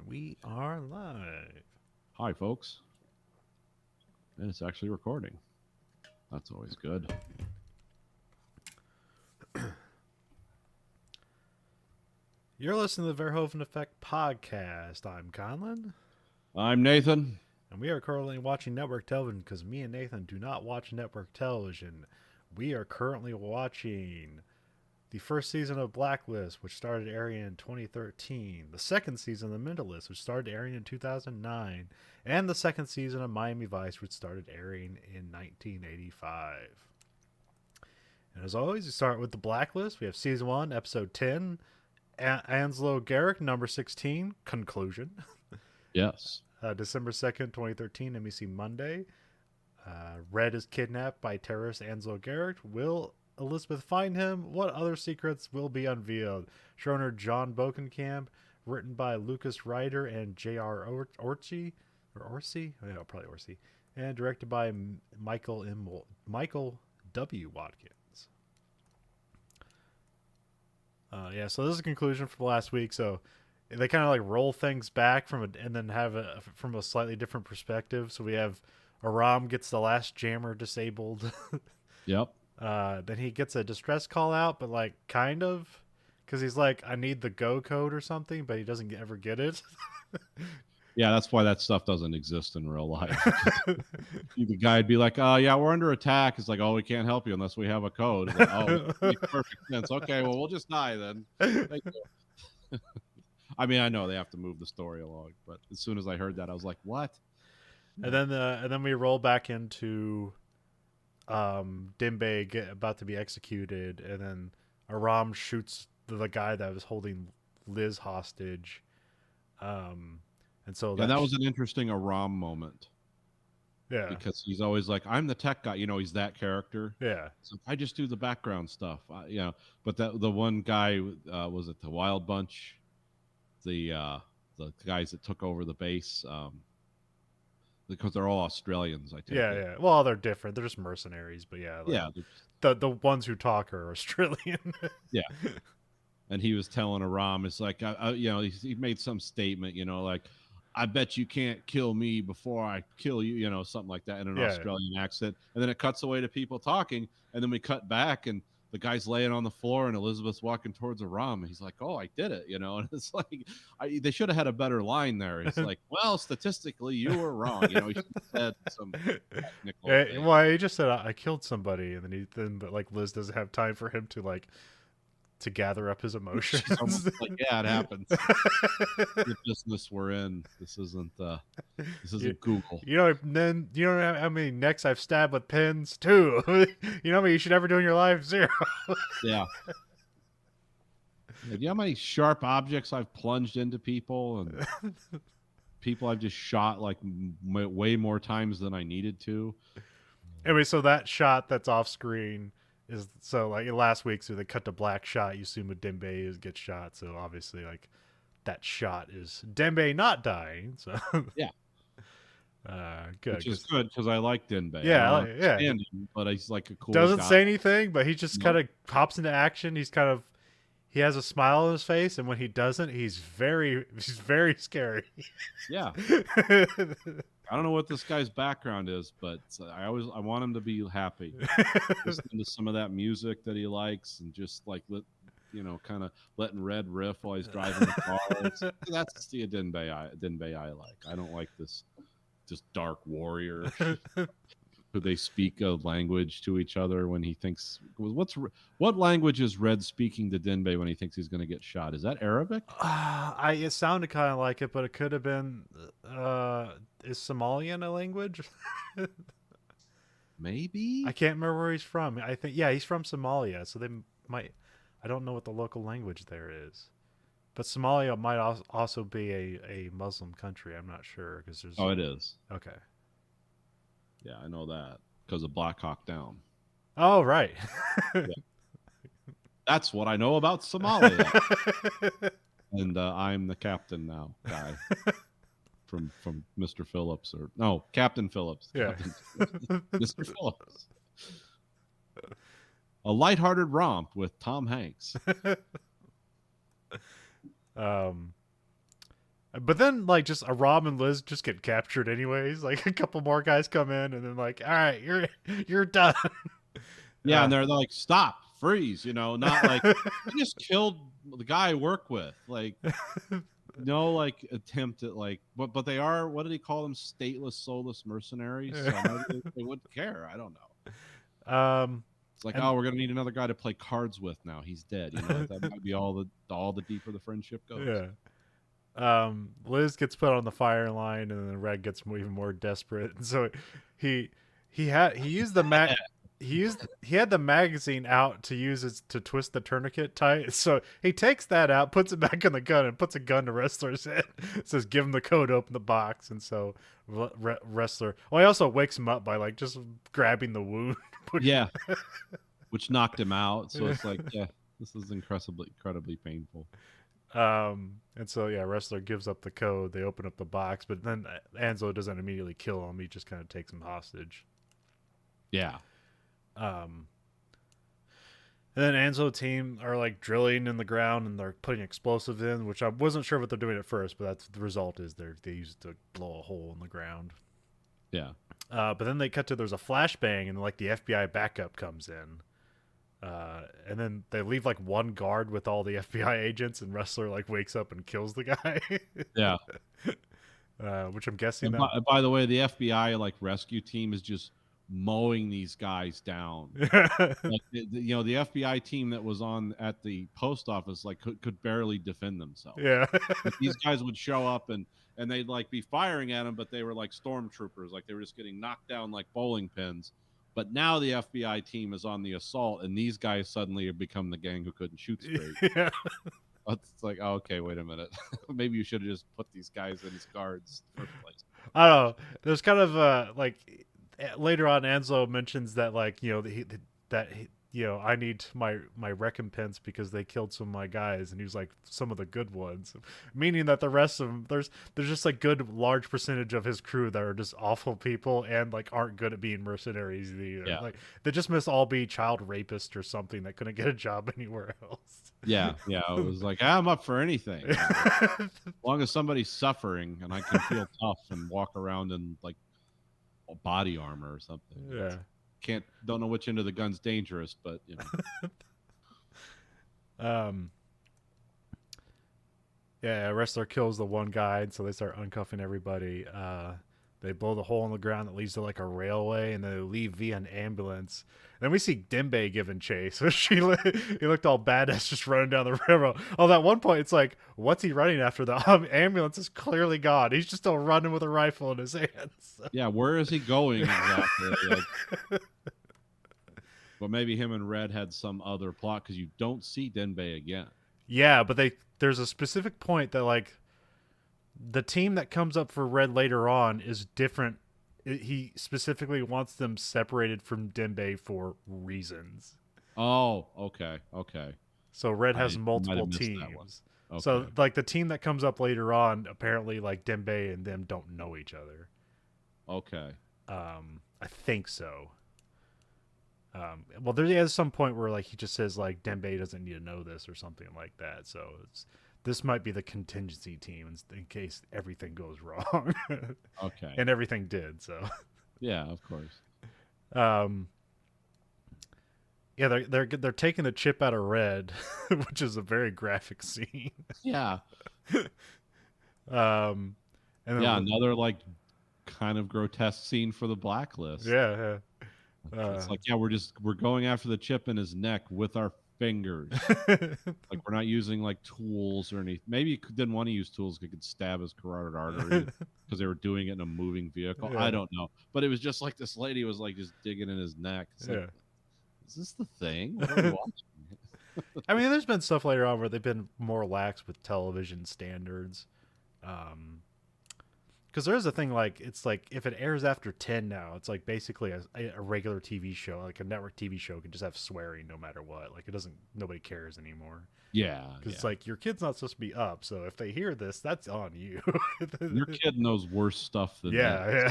We are live. Hi, folks. And it's actually recording. That's always good. You're listening to the Verhoeven Effect podcast. I'm Conlon, I'm Nathan. and we are currently watching network television because me and Nathan do not watch network television. We are currently watching the first season of Blacklist, which started airing in 2013, the second season of The Mentalist, which started airing in 2009, and the second season of Miami Vice, which started airing in 1985. And as always, we start with the Blacklist. We have season 1, episode 10, Anslo Garrick, number 16, conclusion. Yes. December 2nd, 2013, NBC Monday. Red is kidnapped by terrorist Anslo Garrick. Will Elizabeth find him? What other secrets will be unveiled? Showrunner John Bokenkamp, written by Lucas Ryder and J.R. Orci, or Orsi? Oh, yeah, probably Orsi. And directed by Michael W. Watkins. So this is a conclusion from last week. So they kind of like roll things back and then have from a slightly different perspective. So we have Aram gets the last jammer disabled. Yep. Then he gets a distress call out, but like kind of, because he's like, I need the go code or something, but he doesn't ever get it. Yeah, that's why that stuff doesn't exist in real life. The guy'd be like, yeah, we're under attack. It's like, oh, we can't help you unless we have a code. Like, oh, makes perfect sense. Okay, well, we'll just die then. Thank you. I mean, I know they have to move the story along, but as soon as I heard that, I was like, what? And then we roll back into Dimbe about to be executed, and then Aram shoots the guy that was holding Liz hostage. And so that was an interesting Aram moment. Yeah. Because he's always like, I'm the tech guy. You know, he's that character. Yeah. So I just do the background stuff. But the one guy, was it the Wild Bunch? The guys that took over the base, because they're all Australians, I take it. Yeah. Well, they're different. They're just mercenaries, but yeah. The ones who talk are Australian. Yeah. And he was telling Aram, it's like, he made some statement, like, I bet you can't kill me before I kill you, something like that in an Australian accent. And then it cuts away to people talking, and then we cut back, and the guy's laying on the floor, and Elizabeth's walking towards Aram, and he's like, oh, I did it, and it's like, they should have had a better line there. It's like, well, statistically, you were wrong. He should have said some technical thing. Well, he just said, I killed somebody, and but like Liz doesn't have time for him to gather up his emotions. She's almost like, yeah, it happens. The business we're in. This isn't Google. Then you know how many necks I've stabbed with pins too. You know how many you should ever do in your life? 0. Yeah. Do you know how many sharp objects I've plunged into people, and people I've just shot like way more times than I needed to? Anyway, so that shot that's off screen is like last week. So they cut to black shot. You assume Dembe gets shot. So obviously, like that shot is Dembe not dying. So yeah, good. Which is good because I like Dembe. Yeah, him, but he's like a cool. Doesn't guy. say anything, but he just kind of hops into action. He has a smile on his face, and when he doesn't, he's very scary. Yeah. I don't know what this guy's background is, but I want him to be happy. Listening to some of that music that he likes, and just like kind of letting Red riff while he's driving the car. That's the Dembe I like. I don't like this just dark warrior who they speak a language to each other when he thinks. What language is Red speaking to Dembe when he thinks he's going to get shot? Is that Arabic? It sounded kind of like it, but it could have been. Is Somalian a language? Maybe. I can't remember where he's from. I think he's from Somalia, so they might. I don't know what the local language there is, but Somalia might also be a Muslim country. I'm not sure because there's. Oh, it is. Okay. Yeah, I know that because of Black Hawk Down. Oh, right. Yeah. That's what I know about Somalia. And I'm the captain now, guy. From Mr. Phillips Captain Phillips. Yeah. Captain Phillips. Mr. Phillips. A lighthearted romp with Tom Hanks. But then, like, just a Rob and Liz just get captured anyways. Like, a couple more guys come in, and then like, all right, you're done. Yeah, and they're like, stop, freeze, you know, not like I just killed the guy I work with. Like, no, like attempt at like, but they are. What did he call them? Stateless, soulless mercenaries. So maybe they wouldn't care. I don't know. It's like, oh, we're gonna need another guy to play cards with now. He's dead. You know, that might be all the deeper the friendship goes. Yeah. Liz gets put on the fire line, and then Red gets even more desperate. And so he used the he had the magazine out to use it to twist the tourniquet tight. So he takes that out, puts it back in the gun, and puts a gun to Wrestler's head. Says, "Give him the code, open the box." And so Wrestler. Well, he also wakes him up by like just grabbing the wound. Yeah, which knocked him out. So it's like, yeah, this is incredibly painful. And so yeah, Wrestler gives up the code. They open up the box, but then Anzo doesn't immediately kill him. He just kind of takes him hostage. Yeah. And then Anzo team are like drilling in the ground, and they're putting explosives in, which I wasn't sure what they're doing at first, but that's the result is they use it to blow a hole in the ground. Yeah. But then they cut to there's a flashbang, and like the FBI backup comes in. And then they leave like one guard with all the FBI agents, and Wrestler like wakes up and kills the guy. Yeah. Which I'm guessing. By the way, the FBI like rescue team is just mowing these guys down. Like, you know, the FBI team that was on at the post office like could barely defend themselves. Yeah. Like, these guys would show up and they'd like be firing at them, but they were like stormtroopers, like they were just getting knocked down like bowling pins. But now the FBI team is on the assault, and these guys suddenly have become the gang who couldn't shoot straight. Yeah. It's like, oh, okay, wait a minute. Maybe you should have just put these guys in as guards in the first place. I don't know. There's kind of like later on, Anzo mentions that like, you know, you know, I need my recompense because they killed some of my guys, and he was like, some of the good ones, meaning that the rest of them, there's just a good large percentage of his crew that are just awful people and like aren't good at being mercenaries either. Yeah. Like they just must all be child rapists or something that couldn't get a job anywhere else. Yeah, it was like, I'm up for anything, as long as somebody's suffering and I can feel tough and walk around in like body armor or something. Yeah. Don't know which end of the gun's dangerous, but you know. Yeah, Wrestler kills the one guy, and so they start uncuffing everybody. They blow the hole in the ground that leads to like a railway, and then they leave via an ambulance. Then we see Dembe giving chase. He looked all badass just running down the railroad. Oh, at one point it's like, what's he running after? The ambulance is clearly gone. He's just still running with a rifle in his hands. Yeah, where is he going exactly? Like, well, maybe him and Red had some other plot because you don't see Dembe again. Yeah, but there's a specific point that like the team that comes up for Red later on is different. He specifically wants them separated from Dembe for reasons. Oh, okay. So Red has multiple teams. Okay. So like the team that comes up later on, apparently like Dembe and them don't know each other. Okay. I think so. Well, there's some point where like he just says like Dembe doesn't need to know this or something like that. So this might be the contingency team in case everything goes wrong. Okay. And everything did. So. Yeah, of course. Yeah, they're taking the chip out of Red, which is a very graphic scene. Yeah. And then another like kind of grotesque scene for the Blacklist. Yeah. It's like, we're going after the chip in his neck with our fingers. Like we're not using like tools or anything. Maybe he didn't want to use tools because it could stab his carotid artery because they were doing it in a moving vehicle. Yeah. I don't know, but it was just like this lady was like just digging in his neck. It's like, is this the thing? What are we watching? I mean, there's been stuff later on where they've been more lax with television standards. Because there's a thing like, it's like if it airs after 10 now, it's like basically a regular TV show, like a network TV show can just have swearing no matter what. Like nobody cares anymore. Yeah. Because it's like your kid's not supposed to be up. So if they hear this, that's on you. Your kid knows worse stuff than yeah.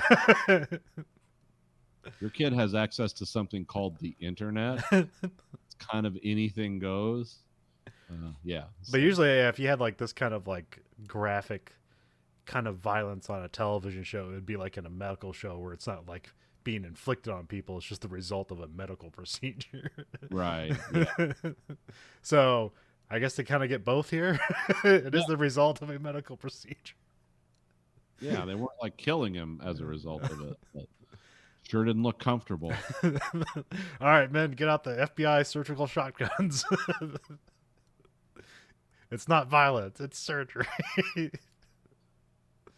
Your kid has access to something called the internet. It's kind of anything goes. Yeah. But usually if you had like this kind of like graphic kind of violence on a television show. It would be like in a medical show where it's not like being inflicted on people. It's just the result of a medical procedure. Right. Yeah. So I guess they kind of get both here. It Yeah. is the result of a medical procedure. Yeah, they weren't like killing him as a result of it, but sure didn't look comfortable. All right, men, get out the FBI surgical shotguns. It's not violence, it's surgery.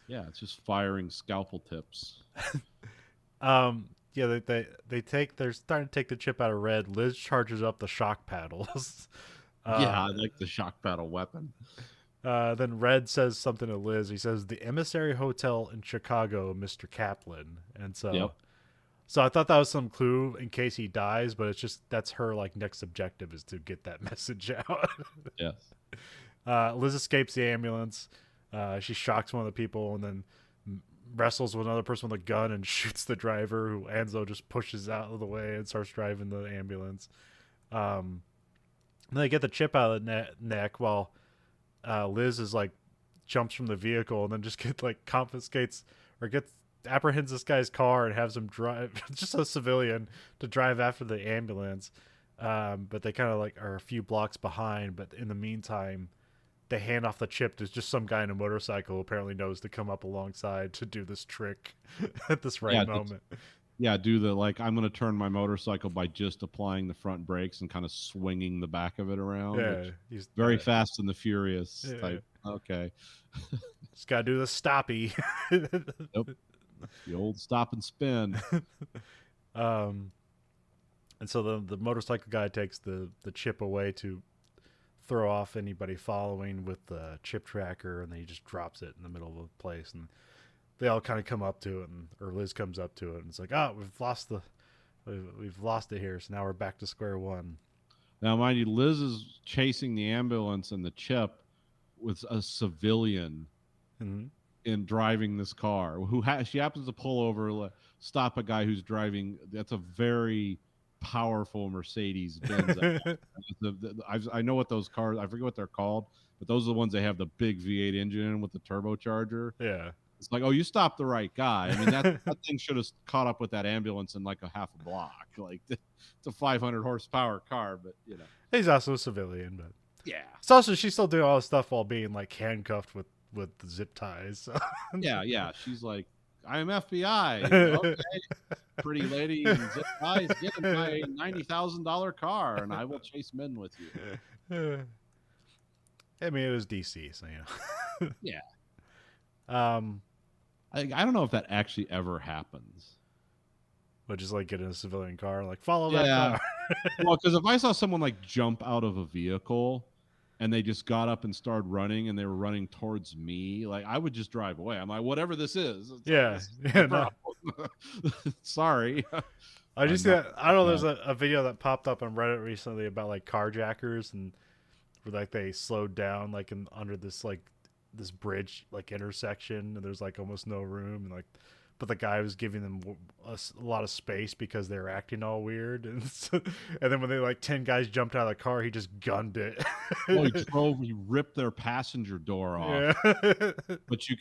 Yeah, it's just firing scalpel tips. Yeah, they're starting to take the chip out of Red. Liz charges up the shock paddles. Yeah, I like the shock paddle weapon. Then Red says something to Liz. He says, "The Emissary Hotel in Chicago, Mr. Kaplan." And so, Yep. so I thought that was some clue in case he dies, but it's just that's her like next objective is to get that message out. Yes. Liz escapes the ambulance. She shocks one of the people and then wrestles with another person with a gun and shoots the driver, who Anzo just pushes out of the way and starts driving the ambulance. Then they get the chip out of the neck while Liz is like jumps from the vehicle and then just confiscates or apprehends this guy's car and has him drive, just a civilian, to drive after the ambulance. But they kind of like are a few blocks behind. But in the meantime, they hand off the chip to just some guy in a motorcycle who apparently knows to come up alongside to do this trick at this right moment. Yeah, do the I'm going to turn my motorcycle by just applying the front brakes and kind of swinging the back of it around. Yeah, he's very Fast and the Furious type. Okay. Just got to do the stoppy. Nope. The old stop and spin. And so the motorcycle guy takes the chip away to throw off anybody following with the chip tracker, and then he just drops it in the middle of the place, and they all kind of come up to it, or Liz comes up to it, and it's like, oh, we've lost it here, so now we're back to square one. Now, mind you, Liz is chasing the ambulance and the chip with a civilian in driving this car. She happens to pull over, stop a guy who's driving. That's a very powerful Mercedes Benz. I know what those cars. I forget what they're called, but those are the ones that have the big V8 engine in with the turbocharger. Yeah. It's like, oh, you stopped the right guy. I mean, that thing should have caught up with that ambulance in like a half a block. Like, it's a 500 horsepower car, but you know, he's also a civilian. But yeah, it's also she's still doing all this stuff while being like handcuffed with the zip ties. So. Yeah. She's like, I am FBI. Okay, pretty lady in zip ties, get in my $90,000 car, and I will chase men with you. I mean, it was DC, so you know. Yeah. I don't know if that actually ever happens. But just like get in a civilian car, like follow that car. Well, because if I saw someone like jump out of a vehicle and they just got up and started running and they were running towards me, like I would just drive away. I'm like, whatever this is. No. Sorry. I just I don't know. There's a video that popped up on Reddit recently about like carjackers, and where like they slowed down like under this bridge like intersection, and there's like almost no room, and like, but the guy was giving them a lot of space because they were acting all weird, and then when they like 10 guys jumped out of the car, he just gunned it. Well, he ripped their passenger door off. Yeah.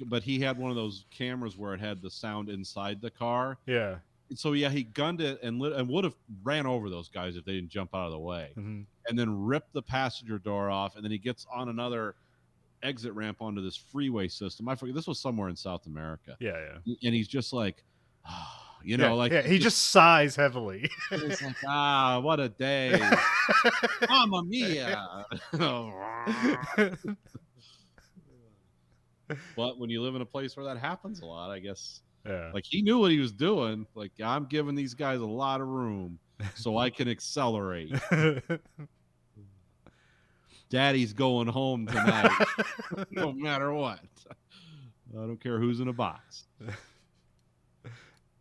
but he had one of those cameras where it had the sound inside the car. Yeah. So yeah, he gunned it and would have ran over those guys if they didn't jump out of the way, and then ripped the passenger door off, and then he gets on another exit ramp onto this freeway system. I forget, this was somewhere in South America. Yeah. And he's just like, he just sighs heavily. It's like, what a day. Mamma mia. But when you live in a place where that happens a lot, I guess, like he knew what he was doing. Like, I'm giving these guys a lot of room so I can accelerate. Daddy's going home tonight, no matter what. I don't care who's in a box.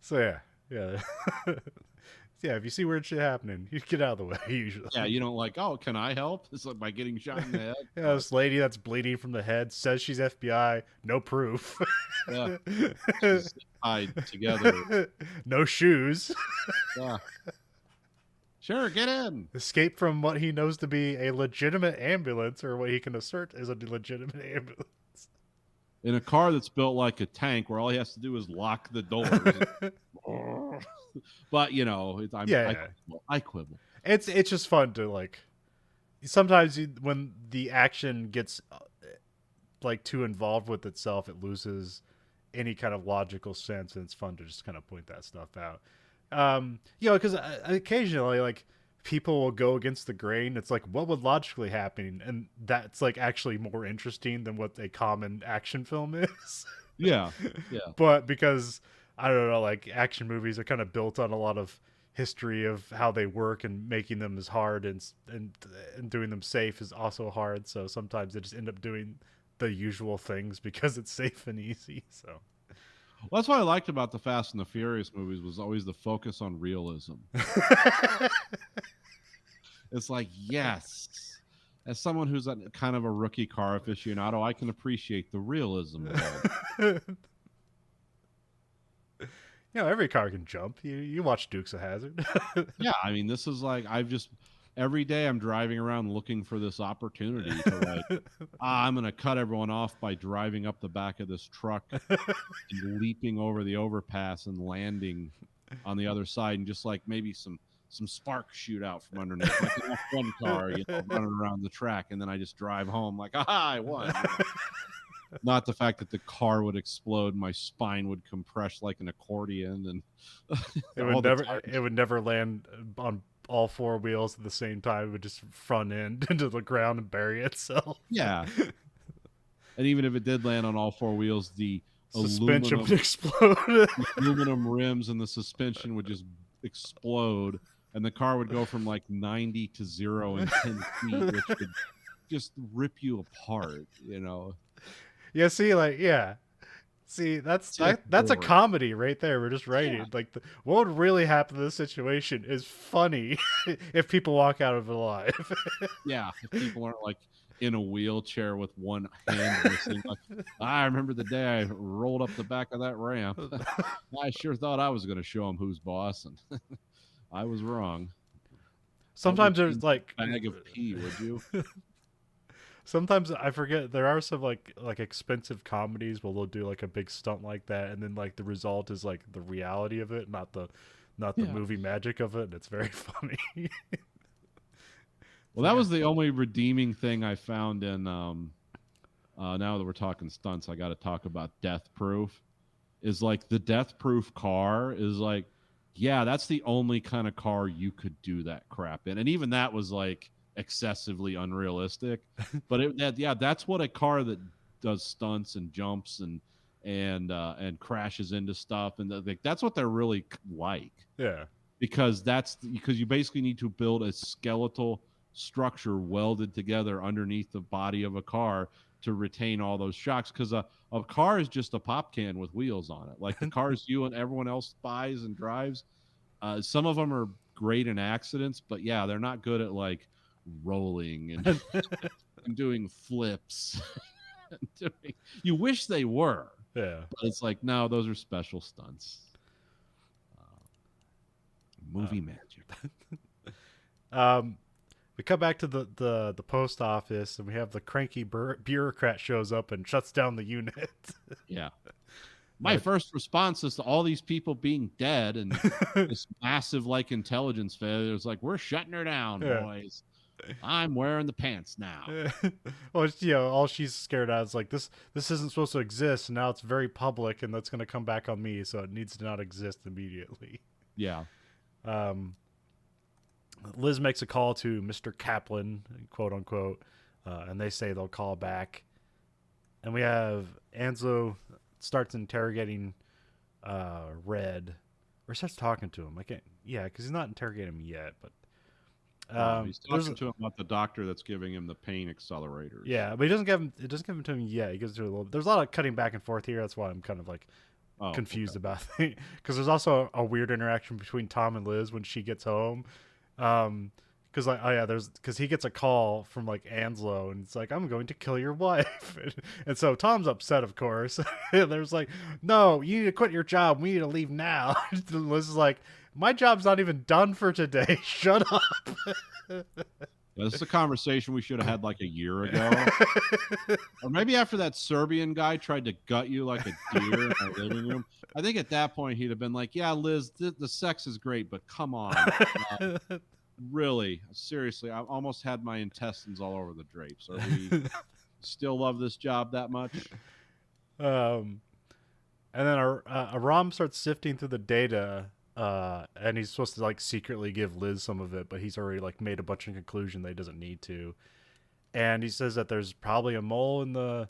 So yeah. If you see weird shit happening, you get out of the way usually. Yeah, you don't like, oh, can I help? It's like by getting shot in the head. Yeah, this lady that's bleeding from the head says she's FBI, no proof. Yeah, she's tied together. No shoes. Yeah. Sure, get in. Escape from what he knows to be a legitimate ambulance, or what he can assert is a legitimate ambulance. in a car that's built like a tank, where all he has to do is lock the doors. But I quibble. It's just fun to like. Sometimes when the action gets like too involved with itself, it loses any kind of logical sense, and it's fun to just kind of point that stuff out. Because occasionally, like, people will go against the grain. It's like, what would logically happen, and that's like actually more interesting than what a common action film is. Yeah. But because I don't know, like, action movies are kind of built on a lot of history of how they work, and making them is hard, and doing them safe is also hard. So sometimes they just end up doing the usual things because it's safe and easy. So well, that's what I liked about the Fast and the Furious movies, was always the focus on realism. It's like, yes, as someone who's kind of a rookie car aficionado, I can appreciate the realism of it. Every car can jump. You watch Dukes of Hazzard. Yeah, I mean, this is like, every day I'm driving around looking for this opportunity to like, I'm going to cut everyone off by driving up the back of this truck and leaping over the overpass and landing on the other side, and just like maybe some sparks shoot out from underneath, like an F1 car, running around the track, and then I just drive home like, aha, I won. Not the fact that the car would explode, my spine would compress like an accordion, and it would never land on all four wheels at the same time. It would just front end into the ground and bury itself. Yeah. And even if it did land on all four wheels, the suspension would explode. Aluminum rims and the suspension would just explode, and the car would go from like 90 to 0 in 10 feet, which would just rip you apart, Yeah, see, that's a comedy right there. We're just writing like what would really happen in this situation is funny if people walk out of it alive. Yeah, if people aren't like in a wheelchair with one hand missing. Like, I remember the day I rolled up the back of that ramp. I sure thought I was going to show him who's boss, and I was wrong. Sometimes there's like bag of pee, would you? Sometimes I forget there are some like expensive comedies where they'll do like a big stunt like that, and then like the result is like the reality of it, not the movie magic of it, and it's very funny. Well, that was the only redeeming thing I found in now that we're talking stunts, I got to talk about Death Proof. Is like the Death Proof car is like, yeah, that's the only kind of car you could do that crap in, and even that was like excessively unrealistic. But that's what a car that does stunts and jumps and crashes into stuff, and that's what they're really like. Yeah, because you basically need to build a skeletal structure welded together underneath the body of a car to retain all those shocks, because a car is just a pop can with wheels on it, like the cars you and everyone else buys and drives. Some of them are great in accidents, but yeah, they're not good at like rolling and, and doing flips. You wish they were. Yeah, but it's like, no, those are special stunts. Movie magic. We come back to the post office, and we have the cranky bureaucrat shows up and shuts down the unit. Yeah. My first response is to all these people being dead and this massive like intelligence failure. It's like, we're shutting her down, boys. I'm wearing the pants now. Well, all she's scared of is like, this isn't supposed to exist, and now it's very public, and that's going to come back on me, so it needs to not exist immediately. Yeah. Liz makes a call to Mr. Kaplan, quote unquote, and they say they'll call back. And we have Anslo starts interrogating Red, or starts talking to him. Because he's not interrogating him yet, but he's talking to him about the doctor that's giving him the pain accelerators. Yeah, but it doesn't give him to him yet. He gives it to a little. There's a lot of cutting back and forth here. That's why I'm kind of like confused about it. Because there's also a weird interaction between Tom and Liz when she gets home. Because he gets a call from like Anslo, and it's like, I'm going to kill your wife. And so Tom's upset, of course. And there's like, no, you need to quit your job. We need to leave now. And Liz is like, my job's not even done for today. Shut up. This is a conversation we should have had like a year ago. Or maybe after that Serbian guy tried to gut you like a deer in our living room. I think at that point he'd have been like, yeah, Liz, the sex is great, but come on. Really, seriously, I almost had my intestines all over the drapes. Are we still love this job that much? And then Aram starts sifting through the data, and he's supposed to like secretly give Liz some of it, but he's already like made a bunch of conclusion that he doesn't need to. And he says that there's probably a mole in the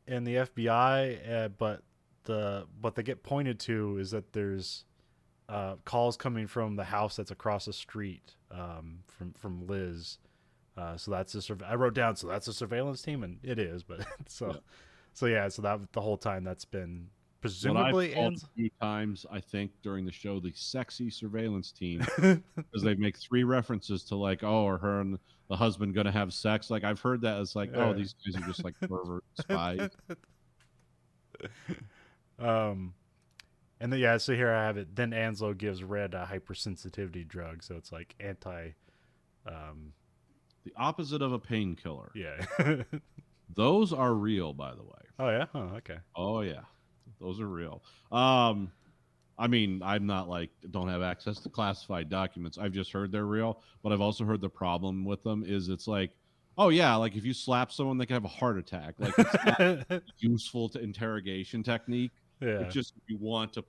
FBI, but what they get pointed to is that there's calls coming from the house that's across the street from Liz. So that's I wrote down, so that's a surveillance team, and it is, but so that the whole time that's been presumably what I've called a few times, I think, during the show, the sexy surveillance team, because they make 3 references to like, oh, are her and the husband gonna have sex? Like I've heard that as like, oh, these guys are just like pervert spies. And then so here I have it. Then Anslo gives Red a hypersensitivity drug, so it's like anti. The opposite of a painkiller. Yeah. Those are real, by the way. Oh yeah. Oh okay. Oh yeah, those are real. I mean, I'm not like don't have access to classified documents. I've just heard they're real, but I've also heard the problem with them is it's like, oh yeah, like if you slap someone, they can have a heart attack. Like it's not useful to interrogation technique. Yeah. It's just if you want to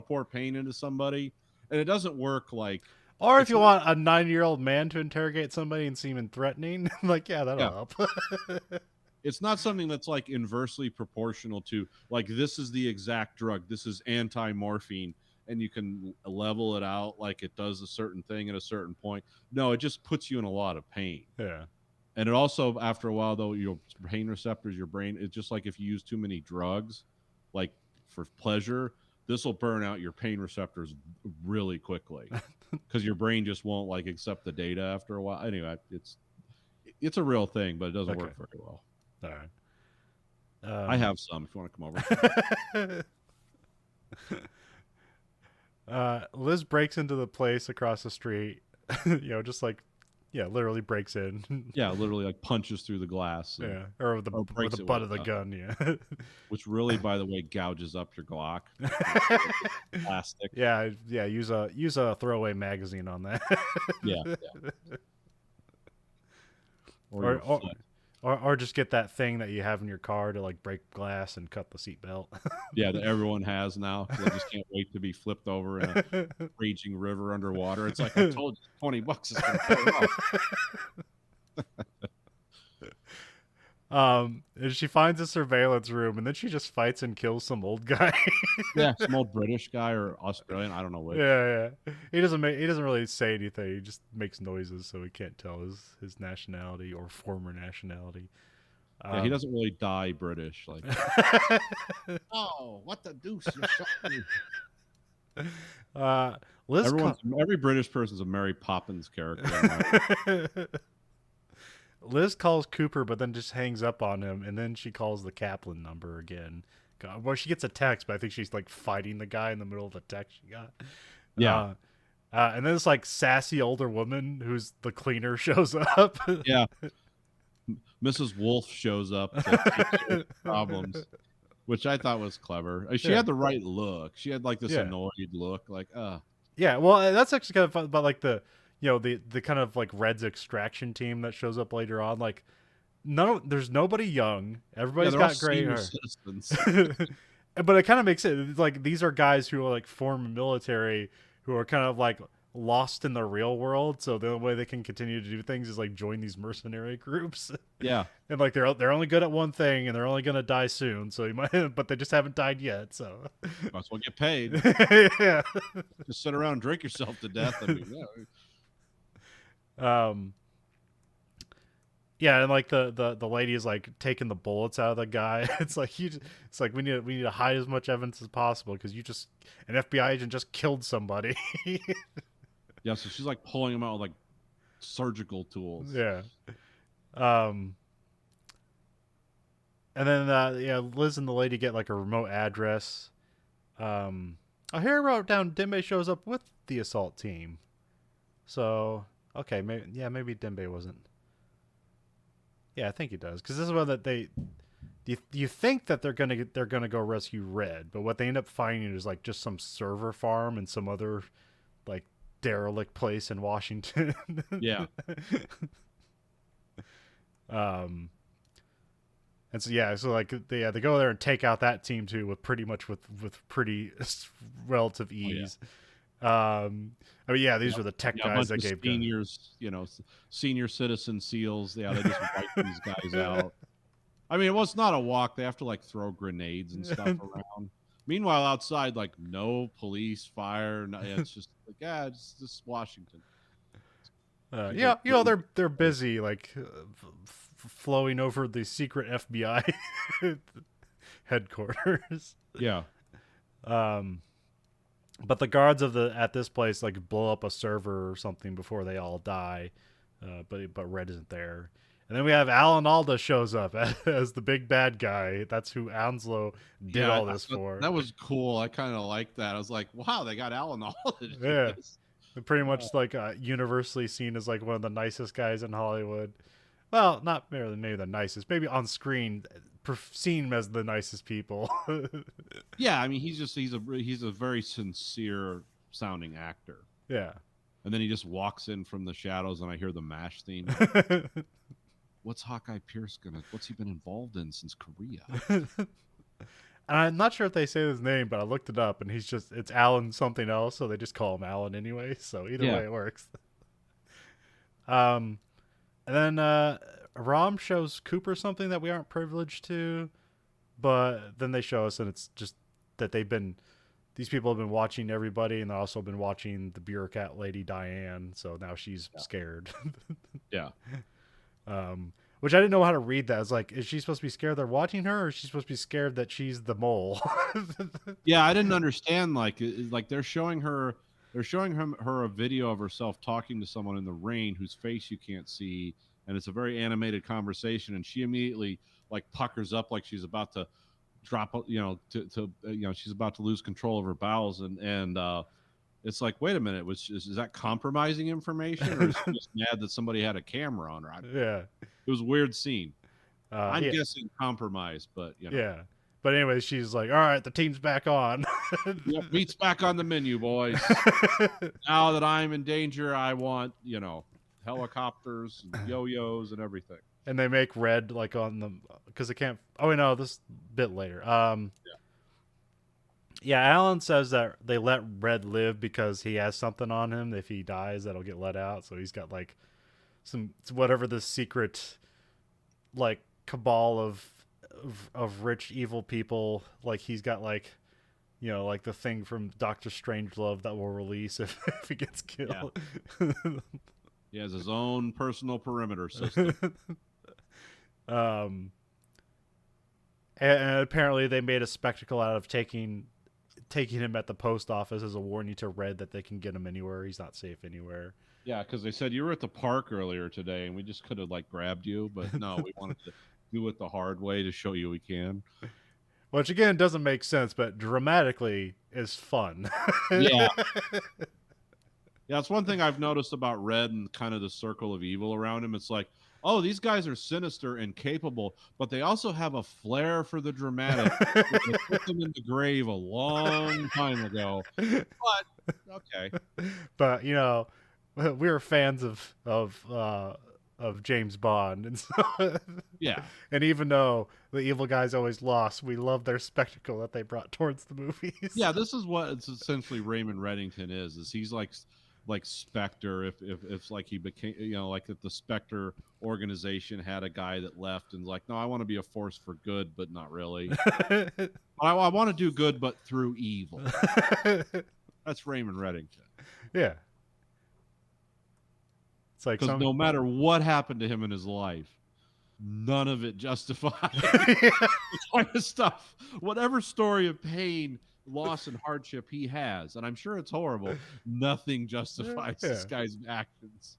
pour pain into somebody, and it doesn't work like. Or if you want a 9-year-old man to interrogate somebody and seem threatening, like that'll help. It's not something that's like inversely proportional to like this is the exact drug. This is anti-morphine, and you can level it out like it does a certain thing at a certain point. No, it just puts you in a lot of pain. Yeah. And it also, after a while, though, your pain receptors, your brain, it's just like if you use too many drugs, like for pleasure, this will burn out your pain receptors really quickly because your brain just won't like accept the data after a while. Anyway, it's a real thing, but it doesn't work very well. All right. I have some if you want to come over. Liz breaks into the place across the street, just like, literally breaks in. Yeah, literally like punches through the glass. Or with the butt of the gun, Which really, by the way, gouges up your Glock. Plastic. Yeah, use a throwaway magazine on that. Yeah. Or just get that thing that you have in your car to like break glass and cut the seatbelt. Yeah, that everyone has now. They just can't wait to be flipped over in a raging river underwater. It's like I told you, $20 is going to pay off. And she finds a surveillance room, and then she just fights and kills some old guy. Yeah, some old British guy or Australian, I don't know which. Yeah. He doesn't really say anything. He just makes noises, so we can't tell his nationality or former nationality. Yeah, he doesn't really die British. Like, oh, what the deuce? You shot me. Every British person's a Mary Poppins character. Liz calls Cooper, but then just hangs up on him, and then she calls the Kaplan number again. Well, she gets a text, but I think she's like fighting the guy in the middle of the text she got. Yeah. And then this like sassy older woman who's the cleaner shows up. Yeah. Mrs. Wolf shows up to fix problems, which I thought was clever. She had the right look. She had like this annoyed look, like, Yeah, well, that's actually kind of fun, but like the kind of like Red's extraction team that shows up later on, like there's nobody young. Everybody's got gray hair. But it kind of makes it like these are guys who are like former military who are kind of like lost in the real world, so the only way they can continue to do things is like join these mercenary groups. Yeah. And like they're only good at one thing, and they're only gonna die soon, so you might but they just haven't died yet, so might as well get paid. Yeah. Just sit around and drink yourself to death. I mean, yeah, and like the lady is like taking the bullets out of the guy. It's like we need to hide as much evidence as possible because an FBI agent just killed somebody. Yeah, so she's like pulling him out with like surgical tools. Yeah. And then Liz and the lady get like a remote address. Here I wrote down Dembe shows up with the assault team. So Okay, maybe Dembe wasn't. Yeah, I think he does because this is one that they. You think that they're gonna go rescue Red, but what they end up finding is like just some server farm and some other like derelict place in Washington. Yeah. And so yeah, so like they go there and take out that team too with pretty relative ease. I mean, yeah, these were the tech A guys bunch that of gave seniors, senior citizen SEALs. Yeah, they just wipe these guys out. I mean, it's not a walk. They have to like throw grenades and stuff around. Meanwhile, outside, like no police, fire. No, it's just like it's just Washington. They're busy like flowing over the secret FBI headquarters. Yeah. But the guards at this place like blow up a server or something before they all die. But Red isn't there. And then we have Alan Alda shows up as the big bad guy. That's who Anslow did all this for. That was cool. I kind of liked that. I was like, wow, they got Alan Alda to do this. Pretty much like universally seen as like one of the nicest guys in Hollywood. Well, not maybe the nicest. Maybe on screen seen as the nicest people. Yeah, I mean he's a very sincere sounding actor. Yeah. And then he just walks in from the shadows, and I hear the MASH theme. What's Hawkeye Pierce what's he been involved in since Korea? And I'm not sure if they say his name, but I looked it up, and it's Alan something else, so they just call him Alan anyway. So either way, it works. And then Rom shows Cooper something that we aren't privileged to, but then they show us, and it's just that these people have been watching everybody, and they've also been watching the bureaucrat lady Diane. So now she's scared. Yeah. Which I didn't know how to read that. It's like, is she supposed to be scared they're watching her, or is she supposed to be scared that she's the mole? Yeah, I didn't understand. Like they're showing her a video of herself talking to someone in the rain whose face you can't see, and it's a very animated conversation, and she immediately like puckers up like she's about to drop, she's about to lose control of her bowels, and it's like, wait a minute, is that compromising information, or is she just mad that somebody had a camera on her? Yeah. It was a weird scene. I'm guessing compromise, but Yeah. But anyway, she's like, all right, the team's back on. Yep, meat's back on the menu, boys. Now that I'm in danger, I want, helicopters and yo-yos and everything. And they make Red like on them because they can't. Oh, wait, no, this bit later. Yeah, Alan says that they let Red live because he has something on him. If he dies, that'll get let out. So he's got like whatever the secret like cabal of rich evil people. Like he's got like, like the thing from Doctor Strangelove that will release if he gets killed. Yeah. He has his own personal perimeter system. And apparently they made a spectacle out of taking him at the post office as a warning to Red that they can get him anywhere. He's not safe anywhere. Yeah, because they said you were at the park earlier today, and we just could have like grabbed you, but no, we wanted to do it the hard way to show you we can. Which again doesn't make sense, but dramatically is fun. Yeah. Yeah, it's one thing I've noticed about Red and kind of the circle of evil around him. It's like, oh, these guys are sinister and capable, but they also have a flair for the dramatic. They put them in the grave a long time ago. But okay. But we were fans of James Bond, and so yeah. And even though the evil guys always lost, we love their spectacle that they brought towards the movies. Yeah, this is what it's essentially Raymond Reddington is he's like Spectre if like he became, like if the Spectre organization had a guy that left and like, no, I want to be a force for good, but not really. I want to do good, but through evil. That's Raymond Reddington. Yeah. It's like because no matter what happened to him in his life, none of it justifies the kind of stuff. Whatever story of pain, loss, and hardship he has, and I'm sure it's horrible, nothing justifies this guy's actions.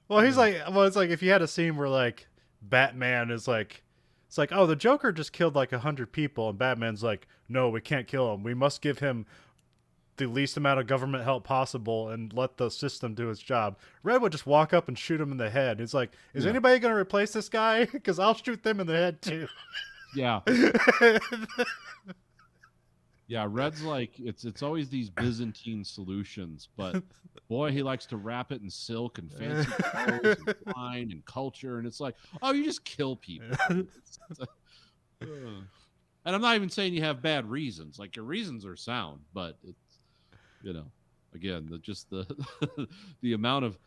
Well, it's like if you had a scene where like Batman is like, it's like, oh, the Joker just killed like 100 people, and Batman's like, no, we can't kill him. We must give him the least amount of government help possible and let the system do its job. Red would just walk up and shoot him in the head. It's like, is Yeah. anybody going to replace this guy? Because I'll shoot them in the head too. Yeah. Yeah, Red's like it's always these Byzantine solutions, but boy, he likes to wrap it in silk and fancy clothes and wine and culture, and it's like, oh, you just kill people. And I'm not even saying you have bad reasons. Like your reasons are sound, but it's again, the amount of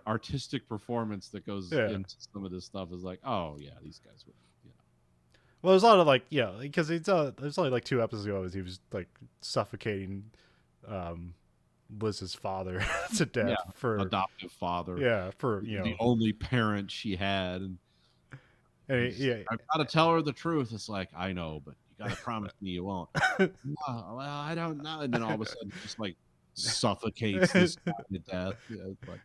artistic performance that goes into some of this stuff is like, oh yeah, these guys were. Well, there's a lot of like, because there's only like 2 episodes ago he was like suffocating Liz's father to death for adoptive father. Yeah, for the only parent she had, and I've got to tell her the truth. It's like, I know, but you got to promise me you won't. Well, I don't know. And then all of a sudden, just like suffocates this guy to death. Yeah, it's like,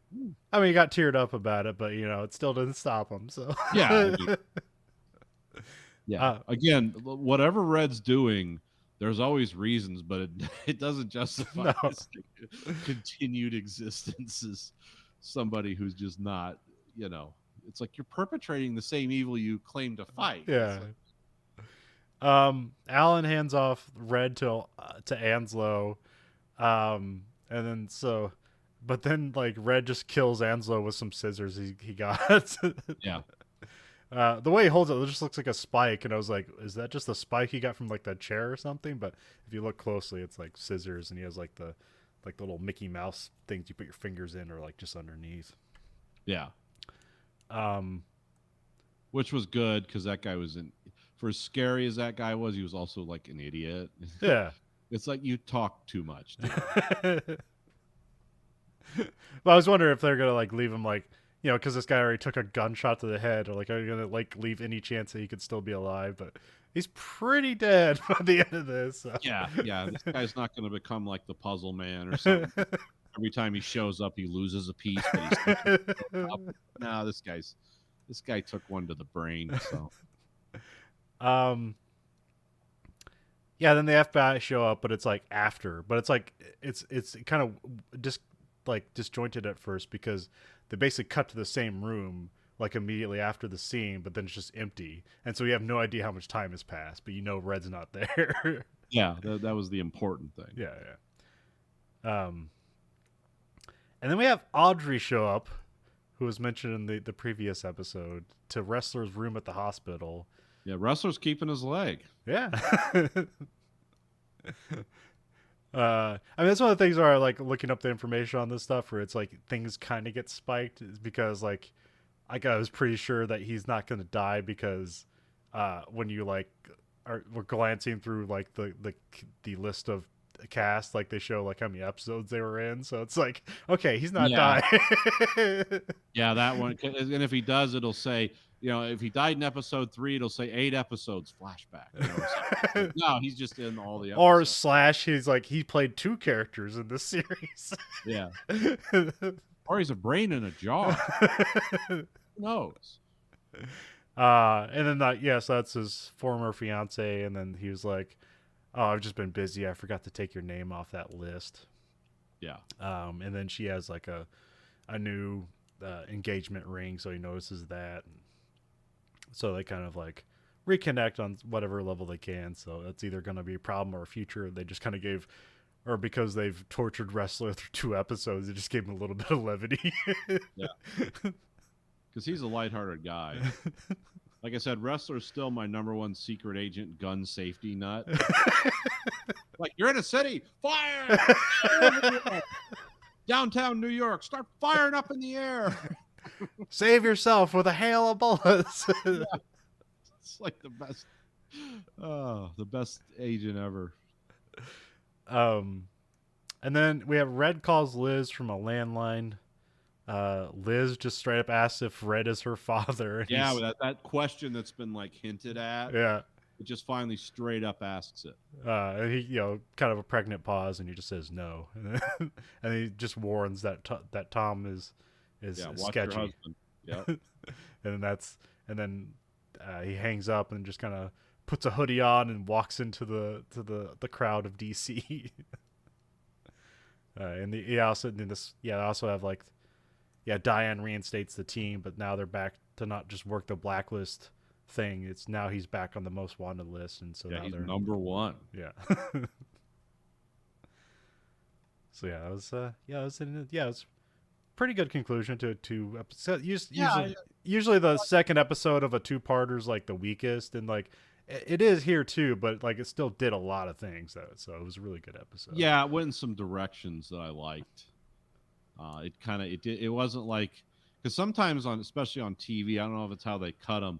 I mean, he got teared up about it, but it still didn't stop him. So yeah. Yeah. Again, whatever Red's doing, there's always reasons, but it doesn't justify his continued existence as somebody who's just not, it's like you're perpetrating the same evil you claim to fight. Yeah. Alan hands off Red to Anslow, and then but then like Red just kills Anslow with some scissors he got. Yeah. The way he holds it just looks like a spike, and I was like, is that just a spike he got from like that chair or something? But if you look closely, it's like scissors, and he has like the little Mickey Mouse things you put your fingers in, or like just underneath. Yeah. Which was good because that guy was for as scary as that guy was, he was also like an idiot. Yeah. It's like you talk too much. Well, I was wondering if they're gonna like leave him like, because this guy already took a gunshot to the head, or like, are you gonna like leave any chance that he could still be alive? But he's pretty dead by the end of this. So. Yeah. This guy's not gonna become like the Puzzle Man or something. Every time he shows up, he loses a piece. But no, this guy took one to the brain. So, yeah. Then the FBI show up, but it's like after. But it's like it's kind of just like disjointed at first because they basically cut to the same room like immediately after the scene, but then it's just empty, and so we have no idea how much time has passed. But Red's not there. Yeah, that was the important thing. Yeah. And then we have Audrey show up, who was mentioned in the previous episode, to Wrestler's room at the hospital. Yeah, Wrestler's keeping his leg. Yeah. I mean, that's one of the things where I like looking up the information on this stuff, where it's like things kind of get spiked, is because like I was pretty sure that he's not going to die because when you like we're glancing through like the list of cast, like they show like how many episodes they were in, so it's like, okay, he's not dying. Yeah, that one. And if he does, it'll say, if he died in episode 3, it'll say 8 episodes flashback. No, he's just in all the episodes. Or / he's like, he played 2 characters in this series. Yeah. Or he's a brain in a jar. Who knows? And then so that's his former fiance, and then he was like, oh, I've just been busy, I forgot to take your name off that list. Yeah. And then she has like a new engagement ring, so he notices that. So they kind of like reconnect on whatever level they can. So it's either going to be a problem or a future. They just kind of gave, or because they've tortured Wrestler through 2 episodes, it just gave him a little bit of levity. Yeah. Because he's a lighthearted guy. Like I said, Wrestler's still my #1 secret agent gun safety nut. Like, you're in a city, fire! Downtown New York, start firing up in the air. Save yourself with a hail of bullets. Yeah. It's like the best agent ever. And then we have Red calls Liz from a landline. Liz just straight up asks if Red is her father. Yeah, that question that's been like hinted at. Yeah. It just finally straight up asks it. And he, kind of a pregnant pause, and he just says no, and he just warns that Tom is watch sketchy. Your husband. Yeah. and then he hangs up and just kind of puts a hoodie on and walks into the crowd of DC. And the also in this I also have like Diane reinstates the team, but now they're back to not just work the blacklist thing. It's now he's back on the most wanted list, and so now he's they're #1. Yeah. So it was it was pretty good conclusion to 2 episodes. Usually the second episode of a two-parter is like the weakest, and like it is here too, but like it still did a lot of things though, so it was a really good episode. Yeah, it went in some directions that I liked. It wasn't like, because sometimes especially on TV, I don't know if it's how they cut them,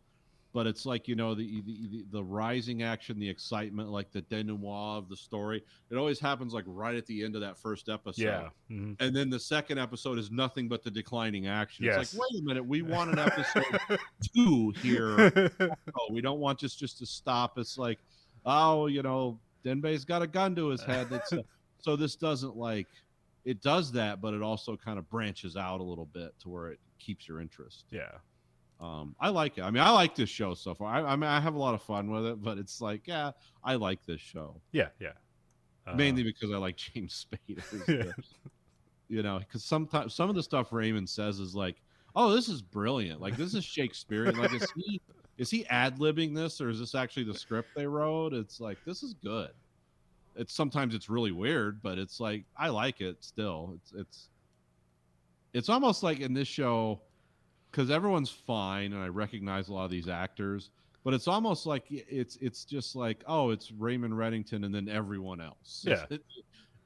but it's like, the rising action, the excitement, like the denouement of the story. It always happens like right at the end of that first episode. Yeah. Mm-hmm. And then the second episode is nothing but the declining action. Yes. It's like, wait a minute, we want an episode 2 here. Oh, we don't want just to stop. It's like, Denbei's got a gun to his head. So this doesn't like, it does that, but it also kind of branches out a little bit to where it keeps your interest. Yeah. I like it. I mean, I like this show so far. I mean, I have a lot of fun with it, but it's like, I like this show. Yeah. Mainly because I like James Spader. Because sometimes some of the stuff Raymond says is like, oh, this is brilliant. Like, this is Shakespearean. Like, is he ad-libbing this, or is this actually the script they wrote? It's like, this is good. Sometimes it's really weird, but it's like, I like it still. It's almost like in this show, because everyone's fine, and I recognize a lot of these actors, but it's almost like it's just like, oh, it's Raymond Reddington and then everyone else. Yeah.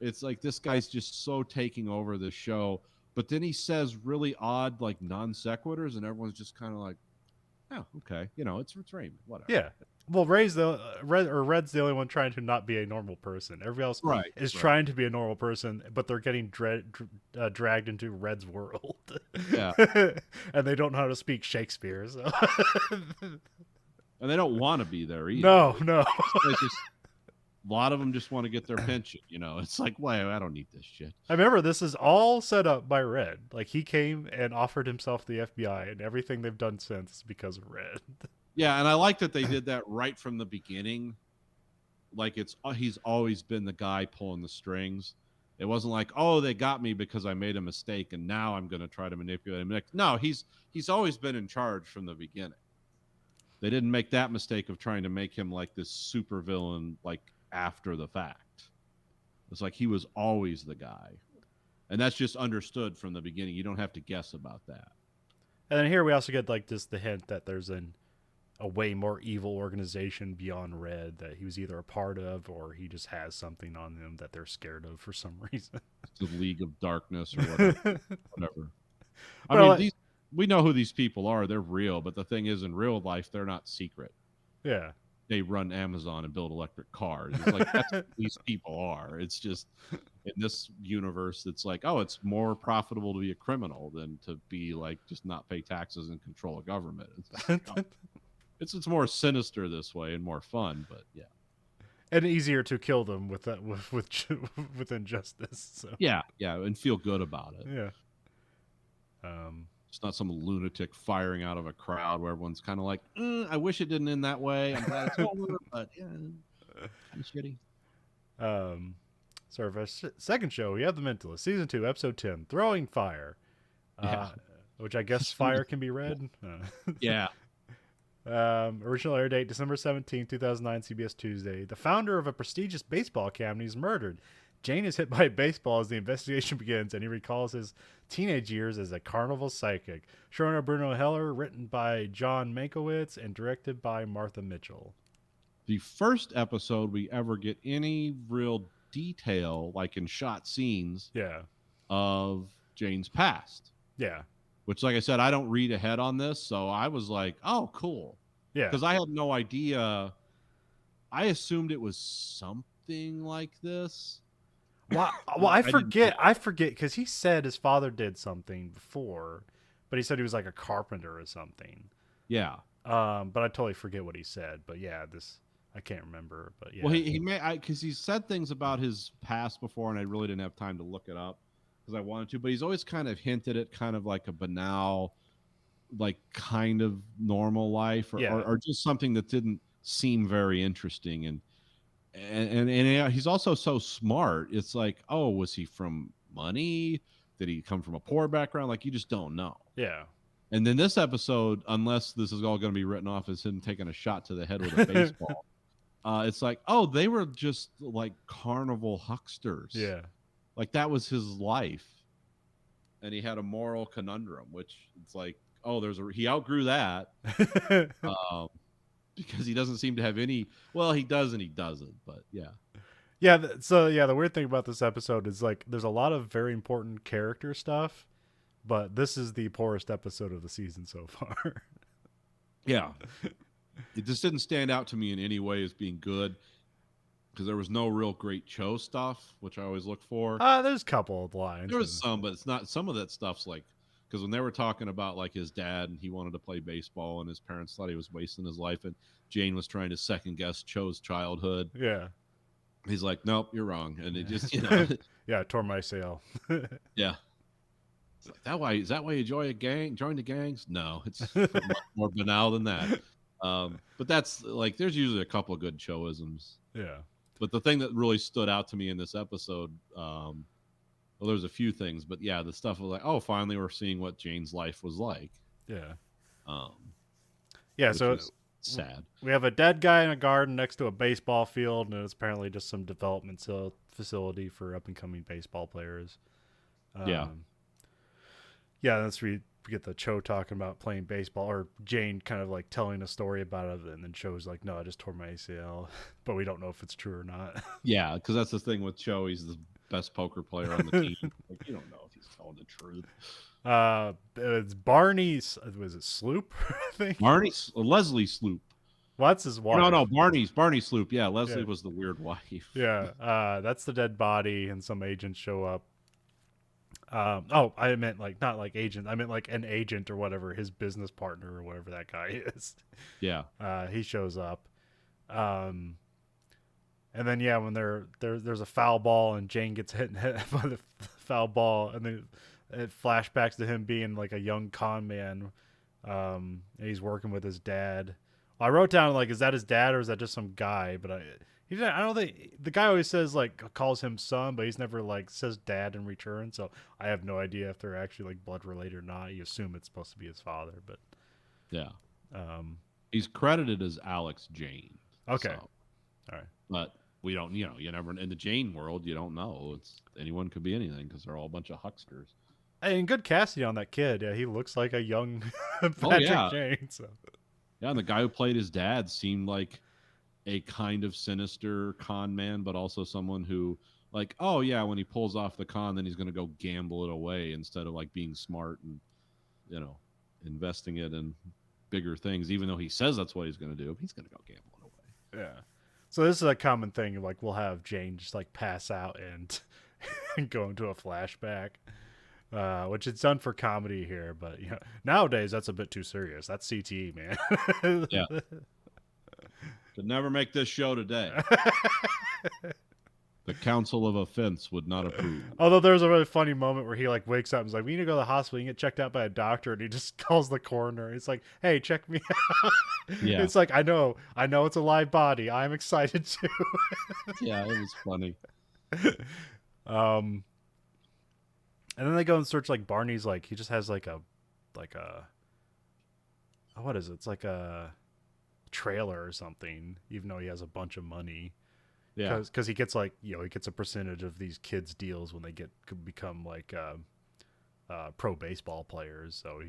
It's like this guy's just so taking over the show, but then he says really odd, like, non sequiturs, and everyone's just kind of like, oh, okay, it's Raymond, whatever. Yeah. Well, Red's the only one trying to not be a normal person. Everybody else is trying to be a normal person, but they're getting dragged into Red's world. Yeah. And they don't know how to speak Shakespeare. So. And they don't want to be there either. No. A lot of them just want to get their pension. It's like, well, I don't need this shit. I remember this is all set up by Red. Like, he came and offered himself to the FBI, and everything they've done since is because of Red. Yeah, and I like that they did that right from the beginning. Like, he's always been the guy pulling the strings. It wasn't like, oh, they got me because I made a mistake, and now I'm going to try to manipulate him. No, he's always been in charge from the beginning. They didn't make that mistake of trying to make him like this supervillain, like, after the fact. It's like he was always the guy. And that's just understood from the beginning. You don't have to guess about that. And then here we also get like the hint that there's a way more evil organization beyond Red that he was either a part of, or he just has something on him that they're scared of for some reason. The League of Darkness or whatever. I mean, we know who these people are. They're real. But the thing is, in real life, they're not secret. Yeah. They run Amazon and build electric cars. It's like, that's what these people are. It's just, in this universe, it's like, oh, it's more profitable to be a criminal than to be like, just not pay taxes and control a government. It's more sinister this way and more fun, but yeah. And easier to kill them with that with injustice. So. Yeah, and feel good about it. Yeah. It's not some lunatic firing out of a crowd where everyone's kind of like, I wish it didn't end that way. I'm glad it's over, but yeah, kind of shitty. So for our second show, we have The Mentalist, Season 2, Episode 10, Throwing Fire. Which I guess fire can be red. Yeah. Original air date December 17, 2009, CBS Tuesday. The founder of a prestigious baseball academy is murdered. Jane is hit by a baseball as the investigation begins, and he recalls his teenage years as a carnival psychic. Showrunner Bruno Heller, written by John Mankiewicz, and directed by Martha Mitchell. The first episode we ever get any real detail, like in shot scenes, of Jane's past. Yeah. Which, like I said, I don't read ahead on this, so I was like, oh, cool. Yeah. Because I had no idea. I assumed it was something like this. Well, I forget because he said his father did something before, but he said he was like a carpenter or something. Yeah. But I totally forget what he said. But yeah, I can't remember. But yeah. Well, he because he said things about his past before, and I really didn't have time to look it up because I wanted to. But he's always kind of hinted at kind of like a banal, like kind of normal life, or just something that didn't seem very interesting. And he's also so smart. It's like, oh, was he from money? Did he come from a poor background? Like, you just don't know. Yeah. And then this episode, unless this is all going to be written off as him taking a shot to the head with a baseball, it's like, oh, they were just like carnival hucksters. Yeah. Like, that was his life. And he had a moral conundrum, which it's like, oh, he outgrew that. Because he doesn't seem to have any. Well, he does and he doesn't, but yeah. Yeah. So yeah, the weird thing about this episode is like there's a lot of very important character stuff, but this is the poorest episode of the season so far. Yeah. It just didn't stand out to me in any way as being good because there was no real great Cho stuff, which I always look for. There's a couple of lines. There was some, but it's not. Some of that stuff's like, because when they were talking about like his dad and he wanted to play baseball and his parents thought he was wasting his life and Jane was trying to second guess Cho's childhood. Yeah. He's like, nope, you're wrong. And it just, Yeah, I tore my ACL. Yeah. Like, is that why you join the gangs? No, it's much more banal than that. But that's like, there's usually a couple of good Choisms. Yeah. But the thing that really stood out to me in this episode, well, there's a few things, but yeah, the stuff was like, oh, finally we're seeing what Jane's life was like. Yeah. Yeah, so sad. We have a dead guy in a garden next to a baseball field, and it's apparently just some development facility for up and coming baseball players. Yeah. Yeah, that's where you get the Cho talking about playing baseball, or Jane kind of like telling a story about it, and then Cho's like, no, I just tore my ACL, but we don't know if it's true or not. Yeah, because that's the thing with Cho. He's the best poker player on the team. Like, you don't know if he's telling the truth. It's Barney's, was it Sloop? I think Leslie Sloop. Well, that's his wife. No, Barney Sloop. Yeah, Leslie was the weird wife. Yeah, that's the dead body, and some agents show up. I meant like not like agent. I meant like an agent or whatever, his business partner or whatever that guy is. Yeah. He shows up. And then when there's a foul ball and Jane gets hit by the foul ball, and then it flashbacks to him being like a young con man. And he's working with his dad. I wrote down like, is that his dad or is that just some guy? But I don't think the guy always says like calls him son, but he's never like says dad in return. So I have no idea if they're actually like blood related or not. You assume it's supposed to be his father, but yeah. He's credited as Alex Jane. Okay. So. All right. But we don't, you never, in the Jane world, you don't know. Anyone could be anything because they're all a bunch of hucksters. And good casting on that kid. Yeah, he looks like a young Patrick Jane. So. Yeah, and the guy who played his dad seemed like a kind of sinister con man, but also someone who, like, oh yeah, when he pulls off the con, then he's going to go gamble it away instead of like being smart and, investing it in bigger things. Even though he says that's what he's going to do, he's going to go gamble it away. Yeah. So this is a common thing. Like we'll have Jane just like pass out and go into a flashback. Which it's done for comedy here, but nowadays that's a bit too serious. That's CTE, man. Yeah. Could never make this show today. The Council of Offense would not approve. Although there's a really funny moment where he like wakes up and is like, we need to go to the hospital. You can get checked out by a doctor, and he just calls the coroner. It's like, hey, check me out. Yeah. It's like, I know it's a live body. I'm excited too. Yeah, it was funny. And then they go and search like Barney's, like he just has like a what is it? It's like a trailer or something, even though he has a bunch of money. Yeah, because he gets like he gets a percentage of these kids' deals when they become like pro baseball players. So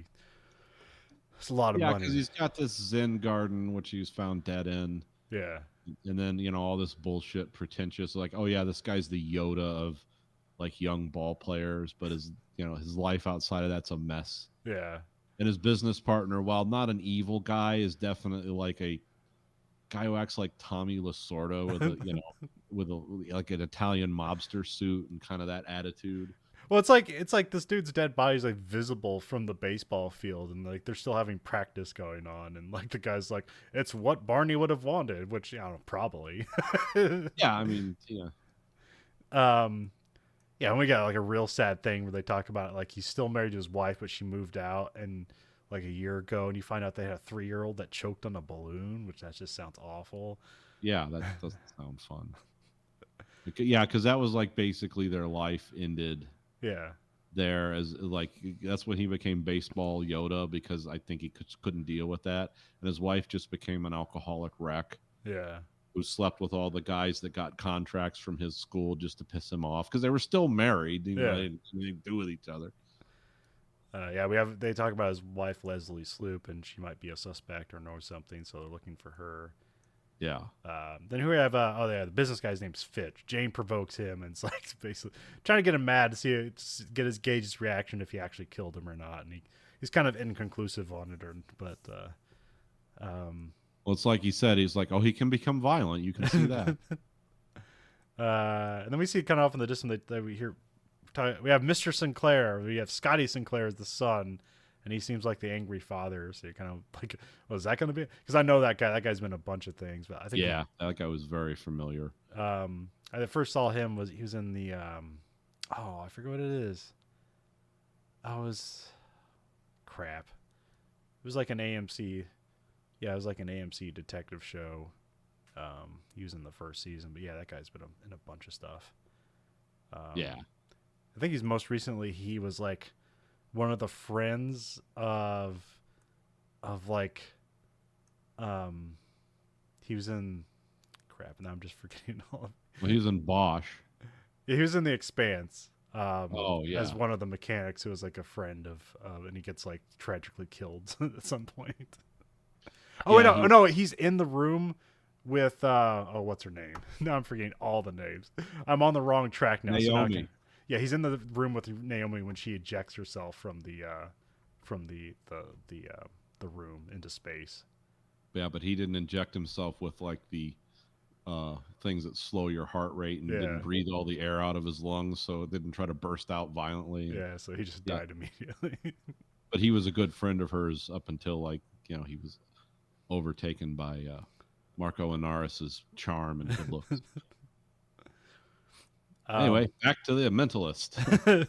it's a lot of money. Yeah, because he's got this Zen garden which he's found dead in. Yeah, and then all this bullshit pretentious like, oh yeah, this guy's the Yoda of like young ball players, but his life outside of that's a mess. Yeah. And his business partner, while not an evil guy, is definitely like a guy who acts like Tommy Lasorda with a with like an Italian mobster suit and kind of that attitude. Well, it's like this dude's dead body's like visible from the baseball field, and like they're still having practice going on, and like the guy's like, it's what Barney would have wanted, which probably. Yeah, I mean, yeah. Yeah, and we got like a real sad thing where they talk about like he's still married to his wife, but she moved out, and like a year ago, and you find out they had a 3-year-old that choked on a balloon, which that just sounds awful. Yeah, that doesn't sound fun. Yeah, because that was like basically their life ended Yeah. there, as like that's when he became baseball Yoda, because I think he couldn't deal with that, and his wife just became an alcoholic wreck Yeah. who slept with all the guys that got contracts from his school just to piss him off, because they were still married, even though Yeah. they didn't have anything to do with each other. Yeah, they talk about his wife Leslie Sloop, and she might be a suspect or know something, so they're looking for her. Yeah. Then who we have? The business guy's name's Fitch. Jane provokes him, and it's like basically trying to get him mad to get his gauge his reaction if he actually killed him or not. And he's kind of inconclusive on it, but Well, it's like he said, he's like, oh, he can become violent. You can see that. And then we see kind of off in the distance that we hear. We have Mr. Sinclair. We have Scotty Sinclair as the son, and he seems like the angry father. So you're kind of like, well, is that going to be? Because I know that guy. That guy's been in a bunch of things, but I think that guy was very familiar. I first saw him he was in the I forget what it is. Crap. It was like an AMC. Yeah, it was like an AMC detective show. He was in the first season, but yeah, that guy's been in a bunch of stuff. Yeah. I think he was like one of the friends of like he was in crap. Now I'm just forgetting all of it. Well, he was in Bosch. Yeah, he was in The Expanse. Yeah. As one of the mechanics who was like a friend of, and he gets like tragically killed at some point. Oh, Yeah, wait, no, he's in the room with what's her name? Now I'm forgetting all the names. I'm on the wrong track now. Naomi. Yeah, he's in the room with Naomi when she ejects herself from the room into space. Yeah, but he didn't inject himself with like the things that slow your heart rate, and didn't breathe all the air out of his lungs, so it didn't try to burst out violently. Yeah, so he just died immediately. But he was a good friend of hers up until he was overtaken by Marco Inaris's charm and good looks. Anyway, back to The Mentalist.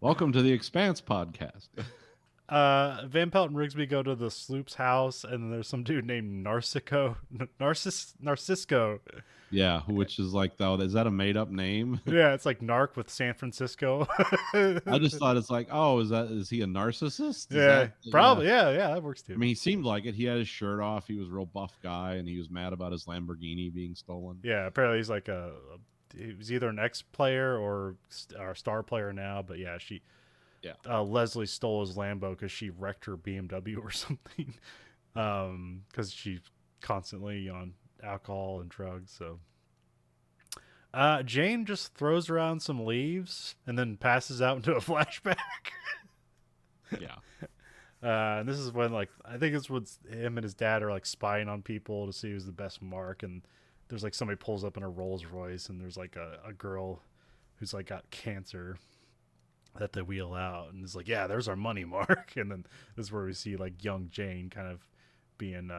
Welcome to the Expanse podcast. Van Pelt and Rigsby go to the Sloop's house, and there's some dude named Narcisco. Yeah, which is like, though, is that a made up name? Yeah, it's like Narc with San Francisco. I just thought it's like, oh, is he a narcissist? Probably. Yeah, that works too. I mean, he seemed like it. He had his shirt off. He was a real buff guy, and he was mad about his Lamborghini being stolen. Yeah, apparently he's like he was either an ex-player or a star player now. But yeah, Leslie stole his Lambo because she wrecked her BMW or something. Because she's constantly on alcohol and drugs. So Jane just throws around some leaves and then passes out into a flashback. Yeah. And this is when, like, I think it's when him and his dad are like spying on people to see who's the best mark, and there's like somebody pulls up in a Rolls Royce, and there's like a girl who's like got cancer that they wheel out, and it's like, yeah, there's our money, Mark. And then this is where we see like young Jane kind of being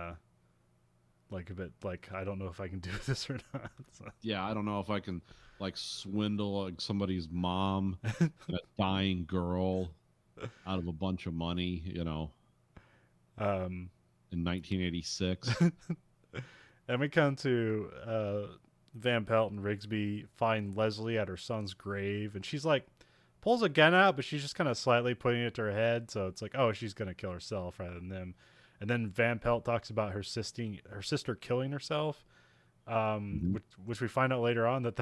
like a bit like, I don't know if I can do this or not. So. Yeah, I don't know if I can like swindle like somebody's mom, a dying girl, out of a bunch of money, in 1986. And we come to Van Pelt and Rigsby find Leslie at her son's grave, and she's like, pulls a gun out, but she's just kind of slightly putting it to her head, so it's like, oh, she's gonna kill herself rather than them. And then Van Pelt talks about her sister killing herself, which we find out later on that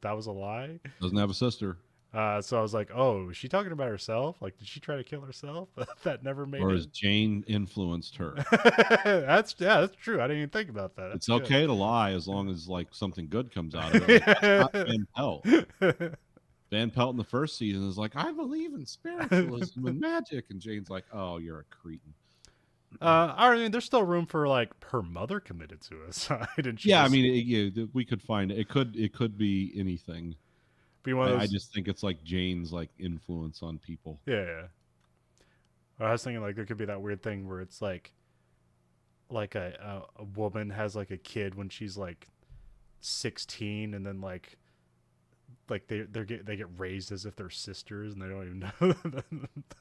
was a lie. Doesn't have a sister. So I was like, oh, is she talking about herself? Like, did she try to kill herself? That never made it. Or has Jane influenced her? That's true. I didn't even think about that. It's okay to lie as long as like something good comes out of it. Like, that's not Van Pelt. Van Pelt in the first season is like, I believe in spiritualism and magic, and Jane's like, oh, you're a cretin. I mean, there's still room for like her mother committed suicide, and we could find it. It could be anything. I just think it's like Jane's like influence on people. Yeah. I was thinking like there could be that weird thing where it's like a woman has like a kid when she's like 16, and then like they get raised as if they're sisters, and they don't even know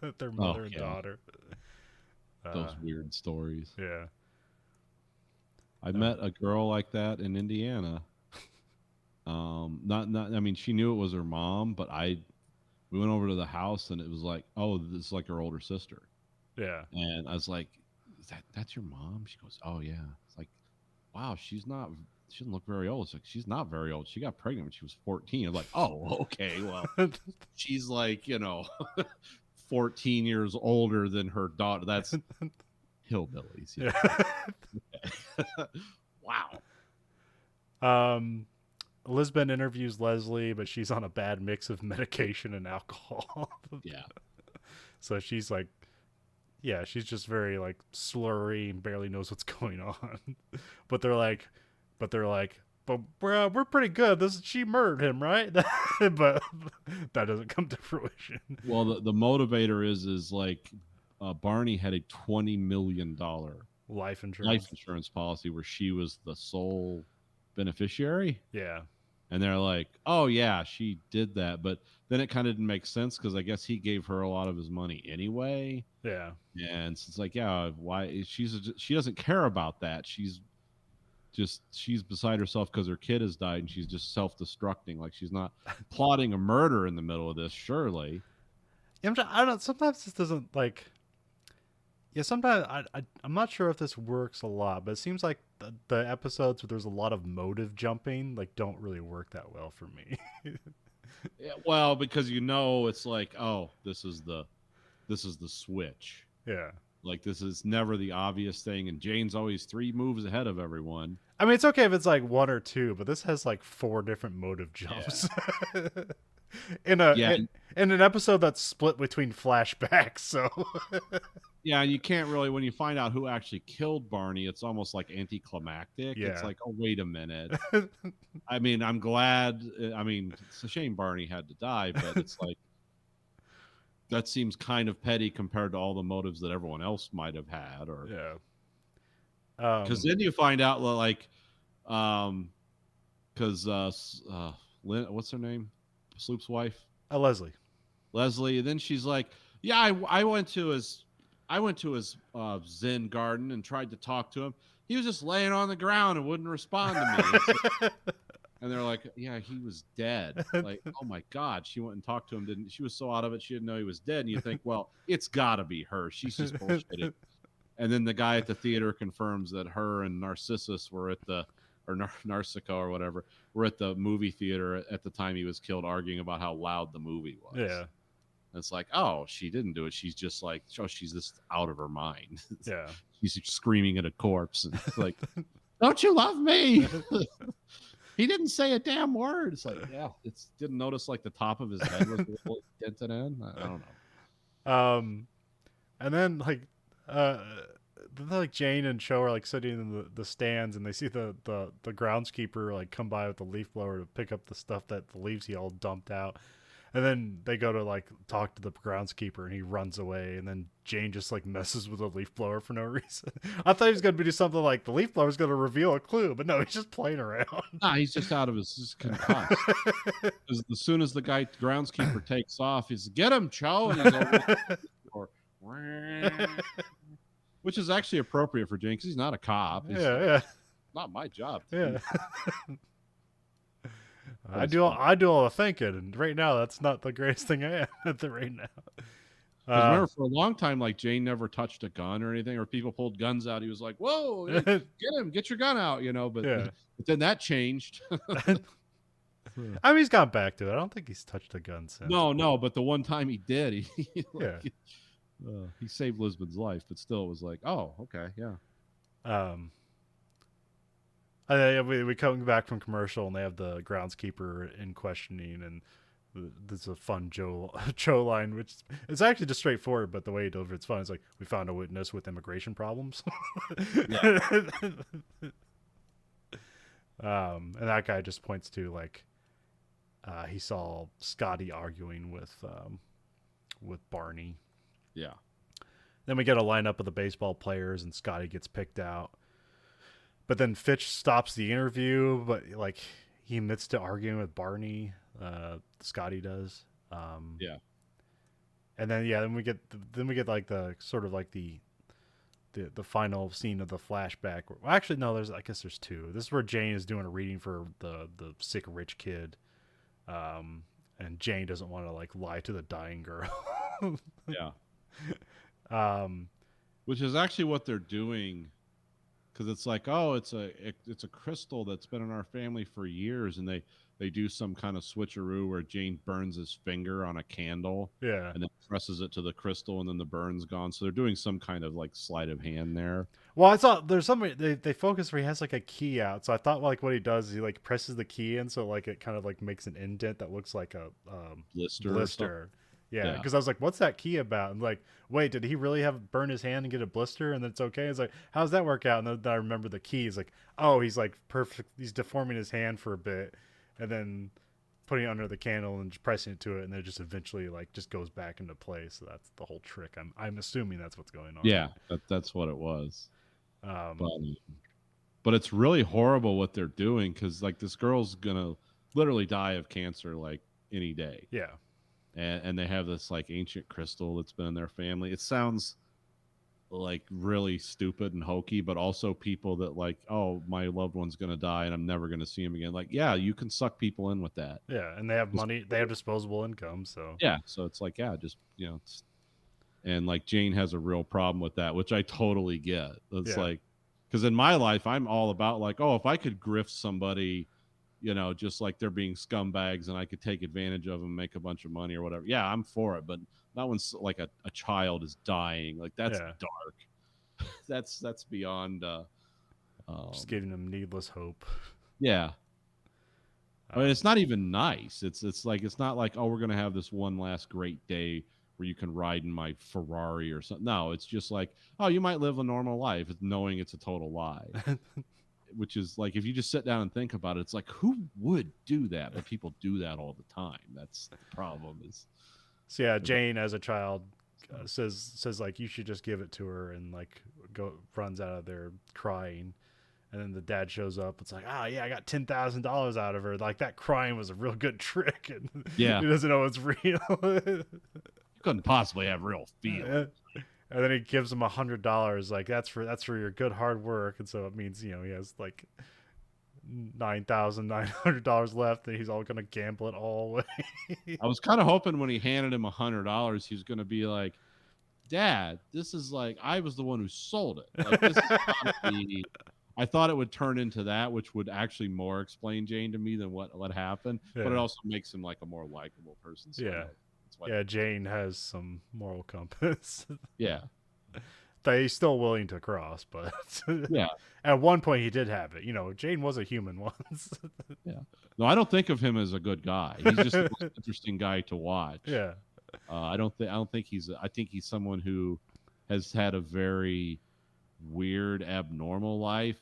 that they're mother and daughter. those weird stories. Yeah. I met a girl like that in Indiana. Not. I mean, she knew it was her mom, but we went over to the house and it was like, oh, this is like her older sister. Yeah. And I was like, that's your mom? She goes, oh yeah. It's like, wow, she doesn't look very old. It's like, she's not very old. She got pregnant when she was 14. I'm like, oh, okay. Well, she's like, 14 years older than her daughter. That's hillbillies. Yeah. Wow. Lisbon interviews Leslie, but she's on a bad mix of medication and alcohol. Yeah. So she's like, yeah, she's just very like slurry and barely knows what's going on. but they're like, but we're pretty good. She murdered him, right? But that doesn't come to fruition. Well, the motivator is like Barney had a $20 million life insurance policy where she was the sole beneficiary. Yeah. And they're like, oh yeah, she did that. But then it kind of didn't make sense because I guess he gave her a lot of his money anyway. Yeah. And so it's like, yeah, why she doesn't care about that. She's beside herself because her kid has died and she's just self-destructing. Like she's not plotting a murder in the middle of this, surely. I don't know. Sometimes this doesn't like. Yeah, sometimes I'm not sure if this works a lot, but it seems like the episodes where there's a lot of motive jumping like don't really work that well for me. Yeah, well, because it's like, oh, this is the switch. Yeah. Like this is never the obvious thing, and Jane's always 3 moves ahead of everyone. I mean, it's okay if it's like 1 or 2, but this has like 4 different motive jumps. Yeah. in an episode that's split between flashbacks, so yeah, and you can't really, when you find out who actually killed Barney, it's almost like anticlimactic. Yeah. It's like, oh, wait a minute. I mean, I'm glad. I mean, it's a shame Barney had to die, but it's like that seems kind of petty compared to all the motives that everyone else might have had. Or yeah, because then you find out like, because what's her name? Sloop's wife, Leslie. And then she's like, yeah, I went to his Zen garden and tried to talk to him. He was just laying on the ground and wouldn't respond to me. And they're like, yeah, he was dead. Like, oh my God. She went and talked to him. She was so out of it, she didn't know he was dead. And you think, well, it's gotta be her. She's just bullshitting. And then the guy at the theater confirms that her and Narcissus were at Narciso or whatever, were at the movie theater at the time he was killed, arguing about how loud the movie was. Yeah. And it's like, oh, she didn't do it. She's just like, oh, she's just out of her mind. Yeah. She's screaming at a corpse. And it's like, don't you love me? He didn't say a damn word. It's like, yeah, didn't notice like the top of his head was a little dented in. I don't know. And then like Jane and Cho are like sitting in the stands, and they see the groundskeeper like come by with the leaf blower to pick up the stuff that the leaves he all dumped out. And then they go to like talk to the groundskeeper, and he runs away. And then Jane just like messes with the leaf blower for no reason. I thought he was going to do something like the leaf blower is going to reveal a clue, but no, he's just playing around. Nah, he's just out of his concussed. Because as soon as the groundskeeper takes off, he's get him, Cho, and he's over which is actually appropriate for Jane because he's not a cop. Yeah. Not my job. Yeah. I do all the thinking, and right now that's not the greatest thing I am at right now. Remember, for a long time, like Jane never touched a gun or anything, or people pulled guns out. He was like, "Whoa, get him, get your gun out," But, yeah. But then that changed. I mean, he's gone back to it. I don't think he's touched a gun since. No, but the one time he did, yeah, he saved Lisbon's life. But still, it was like, oh, okay, yeah. We come back from commercial, and they have the groundskeeper in questioning, and there's a fun Cho line, which is actually just straightforward, but the way he delivers it's fun. It's like, we found a witness with immigration problems. And that guy just points to like he saw Scotty arguing with Barney. Yeah. Then we get a lineup of the baseball players, and Scotty gets picked out. But then Fitch stops the interview, but like he admits to arguing with Barney. Scotty does. Yeah. And then then we get like the sort of like the the final scene of the flashback. Well, actually, no. I guess there's two. This is where Jane is doing a reading for the sick rich kid, and Jane doesn't want to like lie to the dying girl. Yeah. um, Which is actually what they're doing, because it's like, oh, it's a crystal that's been in our family for years, and they do some kind of switcheroo where Jane burns his finger on a candle, yeah. and then presses it to the crystal, and then the burn's gone. So they're doing some kind of like sleight of hand there. Well, I thought there's something they focus where he has like a key out. So I thought like what he does is he like presses the key in, so like it kind of like makes an indent that looks like a blister. Yeah, Yeah. because I was like, "What's that key about?" And like, wait, did he really have burn his hand and get a blister, and then it's okay? It's like, how does that work out? And then I remember the key. He's like, oh, he's like perfect. He's deforming his hand for a bit, and then putting it under the candle and just pressing it to it, and then it just eventually like just goes back into place. So that's the whole trick. I'm assuming that's what's going on. Yeah, that's what it was. Um, But it's really horrible what they're doing, because like this girl's gonna literally die of cancer like any day. yeah. And they have this like ancient crystal that's been in their family. It sounds like really stupid and hokey, but also people that like, oh, my loved one's gonna die and I'm never gonna see him again. Like, yeah, you can suck people in with that. Yeah, and they have money. They have disposable income. So Yeah, so it's like, yeah, just and like Jane has a real problem with that, which I totally get. It's like, because in my life, I'm all about like, oh, if I could grift somebody, just like they're being scumbags and I could take advantage of them, make a bunch of money or whatever. Yeah, I'm for it. But not when like a child is dying. Like that's dark. that's beyond. Just giving them needless hope. Yeah. I mean, it's not even nice. It's like, it's not like, oh, we're gonna have this one last great day where you can ride in my Ferrari or something. No, it's just like, oh, you might live a normal life knowing it's a total lie. Which is like, if you just sit down and think about it, it's like, who would do that? But people do that all the time. That's the problem. So yeah, Jane as a child says like, you should just give it to her, and like runs out of there crying. And then the dad shows up. It's like, yeah, I got $10,000 out of her. Like that crying was a real good trick, and yeah, he doesn't know it's real. You couldn't possibly have real feelings. And then he gives him $100. Like that's for your good hard work. And so it means he has like $9,900 left, and he's all gonna gamble it all away. I was kind of hoping when he handed him $100, he was gonna be like, Dad, this is like, I was the one who sold it. Like, this is I thought it would turn into that, which would actually more explain Jane to me than what happened. But it also makes him like a more likable person. So Jane has some moral compass. Yeah. That he's still willing to cross, but yeah, at one point he did have it. Jane was a human once. Yeah. No, I don't think of him as a good guy. He's just the most interesting guy to watch. Yeah. I don't think I think he's someone who has had a very weird, abnormal life,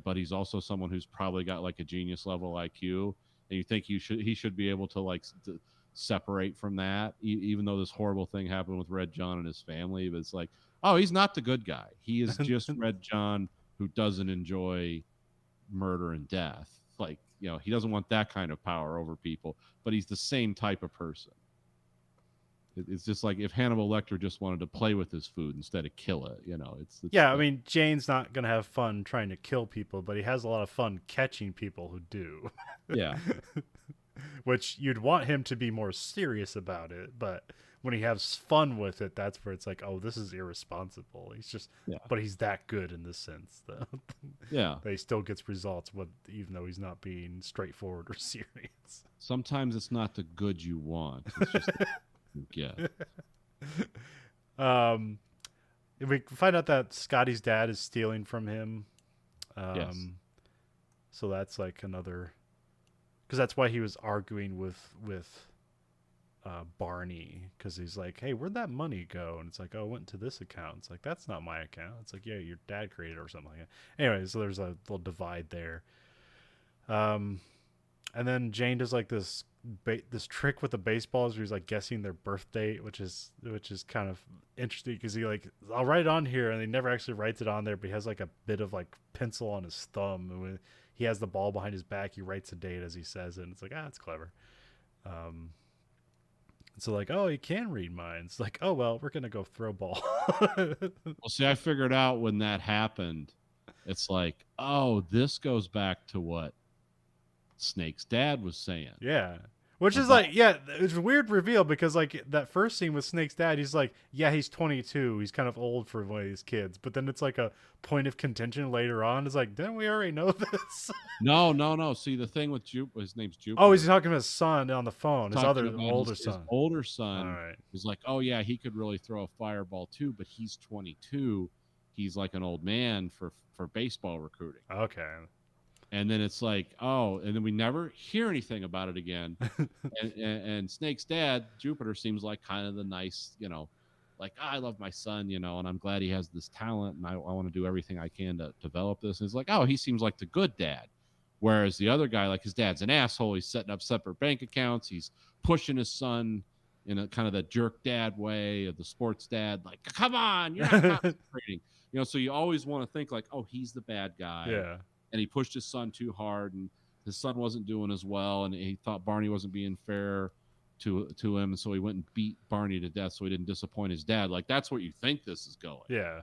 but he's also someone who's probably got like a genius level IQ, and you think he should be able to like separate from that, even though this horrible thing happened with Red John and his family. But it's like, oh, he's not the good guy. He is just Red John who doesn't enjoy murder and death. Like, he doesn't want that kind of power over people, but he's the same type of person. It's just like if Hannibal Lecter just wanted to play with his food instead of kill it, it's yeah. I mean, Jane's not gonna have fun trying to kill people, but he has a lot of fun catching people who do. Yeah. Which you'd want him to be more serious about it, but when he has fun with it, that's where it's like, oh, this is irresponsible. He's just, but he's that good in this sense, though. Yeah. That he still gets results, even though he's not being straightforward or serious. Sometimes it's not the good you want. It's just yeah. We find out that Scotty's dad is stealing from him. Yes. So that's like another, because that's why he was arguing with Barney, because he's like, hey, where'd that money go? And it's like, oh, it went to this account. It's like, that's not my account. It's like, yeah, your dad created it or something like that. Anyway, so there's a little divide there. And then Jane does like this trick with the baseballs where he's like guessing their birth date, which is kind of interesting, because he like, I'll write it on here, and he never actually writes it on there, but he has like a bit of like pencil on his thumb, and when he has the ball behind his back, he writes a date as he says it, and it's like, it's clever. So like, oh, he can read minds. Like, oh well, we're gonna go throw ball. Well, see, I figured out when that happened. It's like, oh, this goes back to what Snake's dad was saying. Yeah. Which is About like, yeah, it's a weird reveal because like that first scene with Snake's dad, he's like, yeah, he's 22. He's kind of old for one of these kids. But then it's like a point of contention later on. It's like, didn't we already know this? no. See, the thing with Jupiter, his name's Jupiter. Oh, he's talking to his son on the phone. His Talking other about older his son. older son All right. is like, oh yeah, he could really throw a fireball too, but he's 22. He's like an old man for baseball recruiting. Okay. And then it's like, oh, and then we never hear anything about it again. and Snake's dad, Jupiter, seems like kind of the nice, like, I love my son, and I'm glad he has this talent, and I want to do everything I can to develop this. And it's like, oh, he seems like the good dad. Whereas the other guy, like, his dad's an asshole. He's setting up separate bank accounts. He's pushing his son in a kind of that jerk dad way of the sports dad. Like, come on, you're not concentrating. So you always want to think like, oh, he's the bad guy. Yeah. And he pushed his son too hard, and his son wasn't doing as well, and he thought Barney wasn't being fair to him, and so he went and beat Barney to death so he didn't disappoint his dad. Like, that's what you think this is going. Yeah.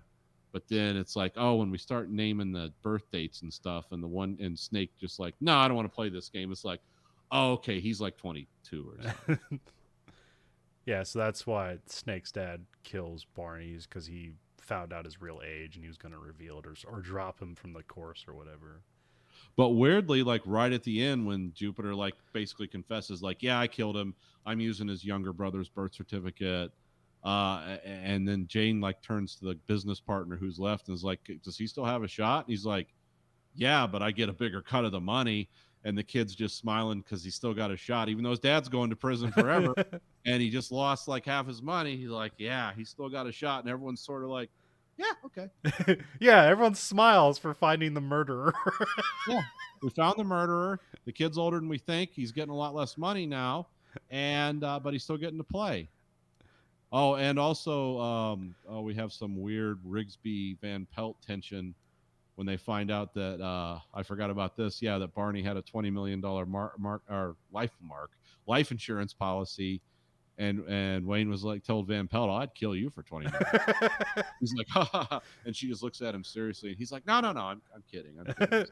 But then it's like, oh, when we start naming the birth dates and stuff, and Snake just like, no, I don't want to play this game. It's like, oh, okay, he's like 22 or something. Yeah, so that's why Snake's dad kills Barney, because he found out his real age and he was going to reveal it or drop him from the course or whatever. But weirdly, like right at the end when Jupiter like basically confesses like, yeah, I killed him, I'm using his younger brother's birth certificate, and then Jane like turns to the business partner who's left and is like, does he still have a shot? And he's like, yeah, but I get a bigger cut of the money. And the kid's just smiling because he's still got a shot, even though his dad's going to prison forever and he just lost like half his money. He's like, yeah, he's still got a shot. And everyone's sort of like, yeah, okay. Yeah, everyone smiles for finding the murderer. Yeah, we found the murderer. The kid's older than we think. He's getting a lot less money now, and but he's still getting to play. Oh, and also we have some weird Rigsby Van Pelt tension when they find out that I forgot about this. Yeah, that Barney had a $20 million life insurance policy, and Wayne was like, told Van Pelt, I'd kill you for $20 million. He's like, ha, ha, ha. And she just looks at him seriously, and he's like, no, I'm kidding. Like,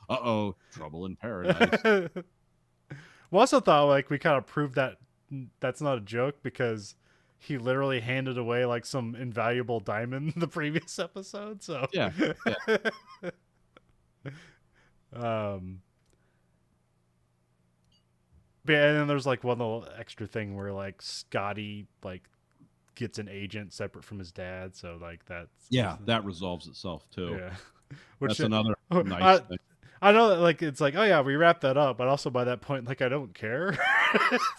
uh-oh, trouble in paradise. We also thought like we kind of proved that that's not a joke because he literally handed away like some invaluable diamond in the previous episode. So yeah. But and then there's like one little extra thing where like Scotty like gets an agent separate from his dad, so like that resolves itself too. Yeah, that's another nice thing. I know that like it's like, oh yeah, we wrapped that up, but also by that point like I don't care.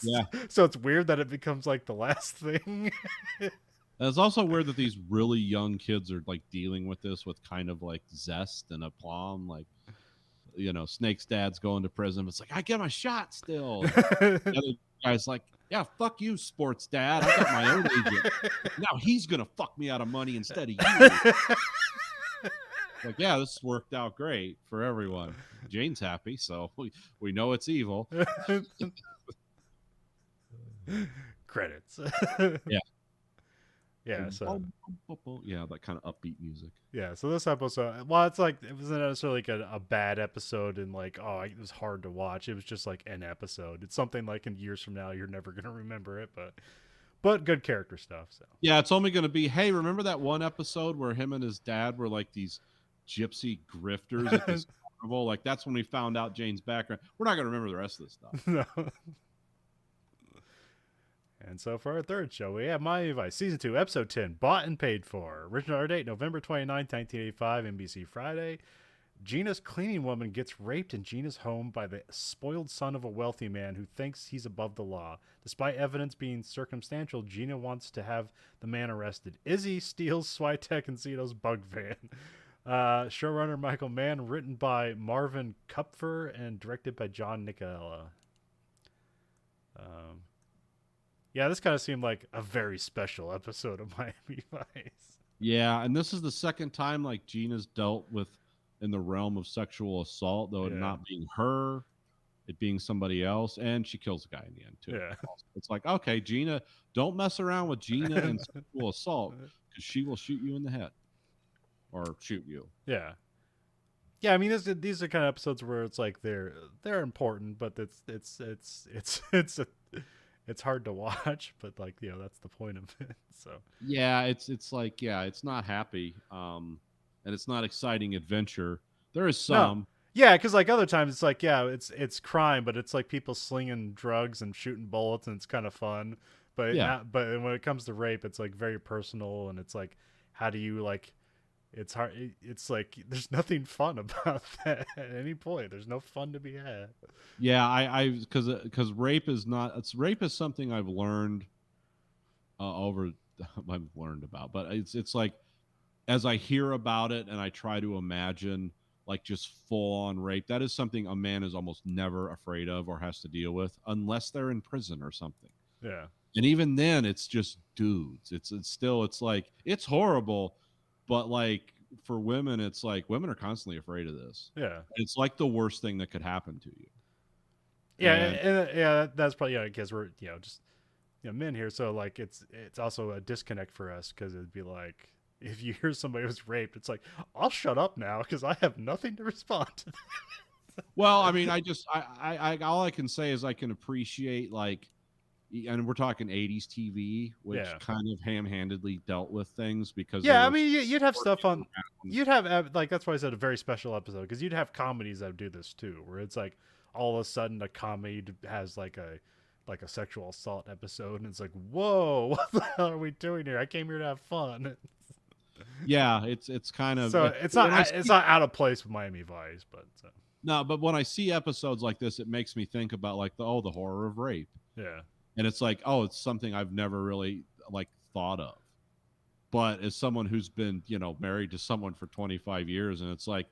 Yeah. So it's weird that it becomes like the last thing. And it's also weird that these really young kids are like dealing with this with kind of like zest and aplomb. Like, Snake's dad's going to prison. It's like, I get my shot still. The other guy's like, yeah, fuck you, sports dad. I got my own agent. Now he's going to fuck me out of money instead of you. Like, yeah, this worked out great for everyone. Jane's happy, so we know it's evil. Credits. Yeah. Yeah, so yeah, that kind of upbeat music. Yeah, so this episode, well, it's like it wasn't necessarily like a bad episode and like, oh, it was hard to watch. It was just like an episode. It's something like in years from now you're never gonna remember it, but good character stuff. So yeah, it's only gonna be, hey, remember that one episode where him and his dad were like these gypsy grifters at this carnival? Like that's when we found out Jane's background. We're not gonna remember the rest of this stuff. No. And so for our third show, we have Miami Vice Season 2, Episode 10, Bought and Paid For. Original air date, November 29, 1985, NBC Friday. Gina's cleaning woman gets raped in Gina's home by the spoiled son of a wealthy man who thinks he's above the law. Despite evidence being circumstantial, Gina wants to have the man arrested. Izzy steals Switek and Zito's bug van. Showrunner Michael Mann, written by Marvin Kupfer and directed by John Nicola. Yeah, this kind of seemed like a very special episode of Miami Vice. Yeah, and this is the second time like Gina's dealt with in the realm of sexual assault, though it not being her. it being somebody else, and she kills the guy in the end too. Yeah. It's like, okay, Gina, don't mess around with Gina and sexual assault, because she will shoot you in the head or shoot you. Yeah. Yeah, I mean, these are kind of episodes where it's like they're important, but it's hard to watch. But like, that's the point of it. So Yeah, it's like, yeah, it's not happy, and it's not exciting adventure. There is no, some. yeah, because like other times it's like, yeah, it's crime, but it's like people slinging drugs and shooting bullets, and it's kind of fun. But Yeah, not, but when it comes to rape, it's like very personal, and it's like, how do you like? It's hard. It's like there's nothing fun about that at any point. There's no fun to be had. yeah, because rape is not. Rape is something I've learned over. I've learned about, but it's like, as I hear about it and I try to imagine like just full on rape, that is something a man is almost never afraid of or has to deal with unless they're in prison or something. Yeah. And even then, it's just dudes. It's still, it's like, it's horrible, but like for women, it's like women are constantly afraid of this. Yeah. It's like the worst thing that could happen to you. Yeah, And yeah, that's probably because we're just men here, so like it's also a disconnect for us because it'd be like if you hear somebody was raped, it's like I'll shut up now because I have nothing to respond to. well, I mean, I all I can say is I can appreciate, like, and we're talking 80s TV, which Yeah. kind of ham-handedly dealt with things because Yeah, I mean, you'd have stuff on. around. You'd have like that's why I said a very special episode because you'd have comedies that do this too, where it's like all of a sudden a comedy has like a sexual assault episode, and it's like, whoa, what the hell are we doing here? I came here to have fun. Yeah, it's kind of, So it's not out of place with Miami Vice, but no, but when I see episodes like this, it makes me think about like the horror of rape. yeah, And it's like, oh, it's something I've never really like thought of. But as someone who's been, married to someone for 25 years, and it's like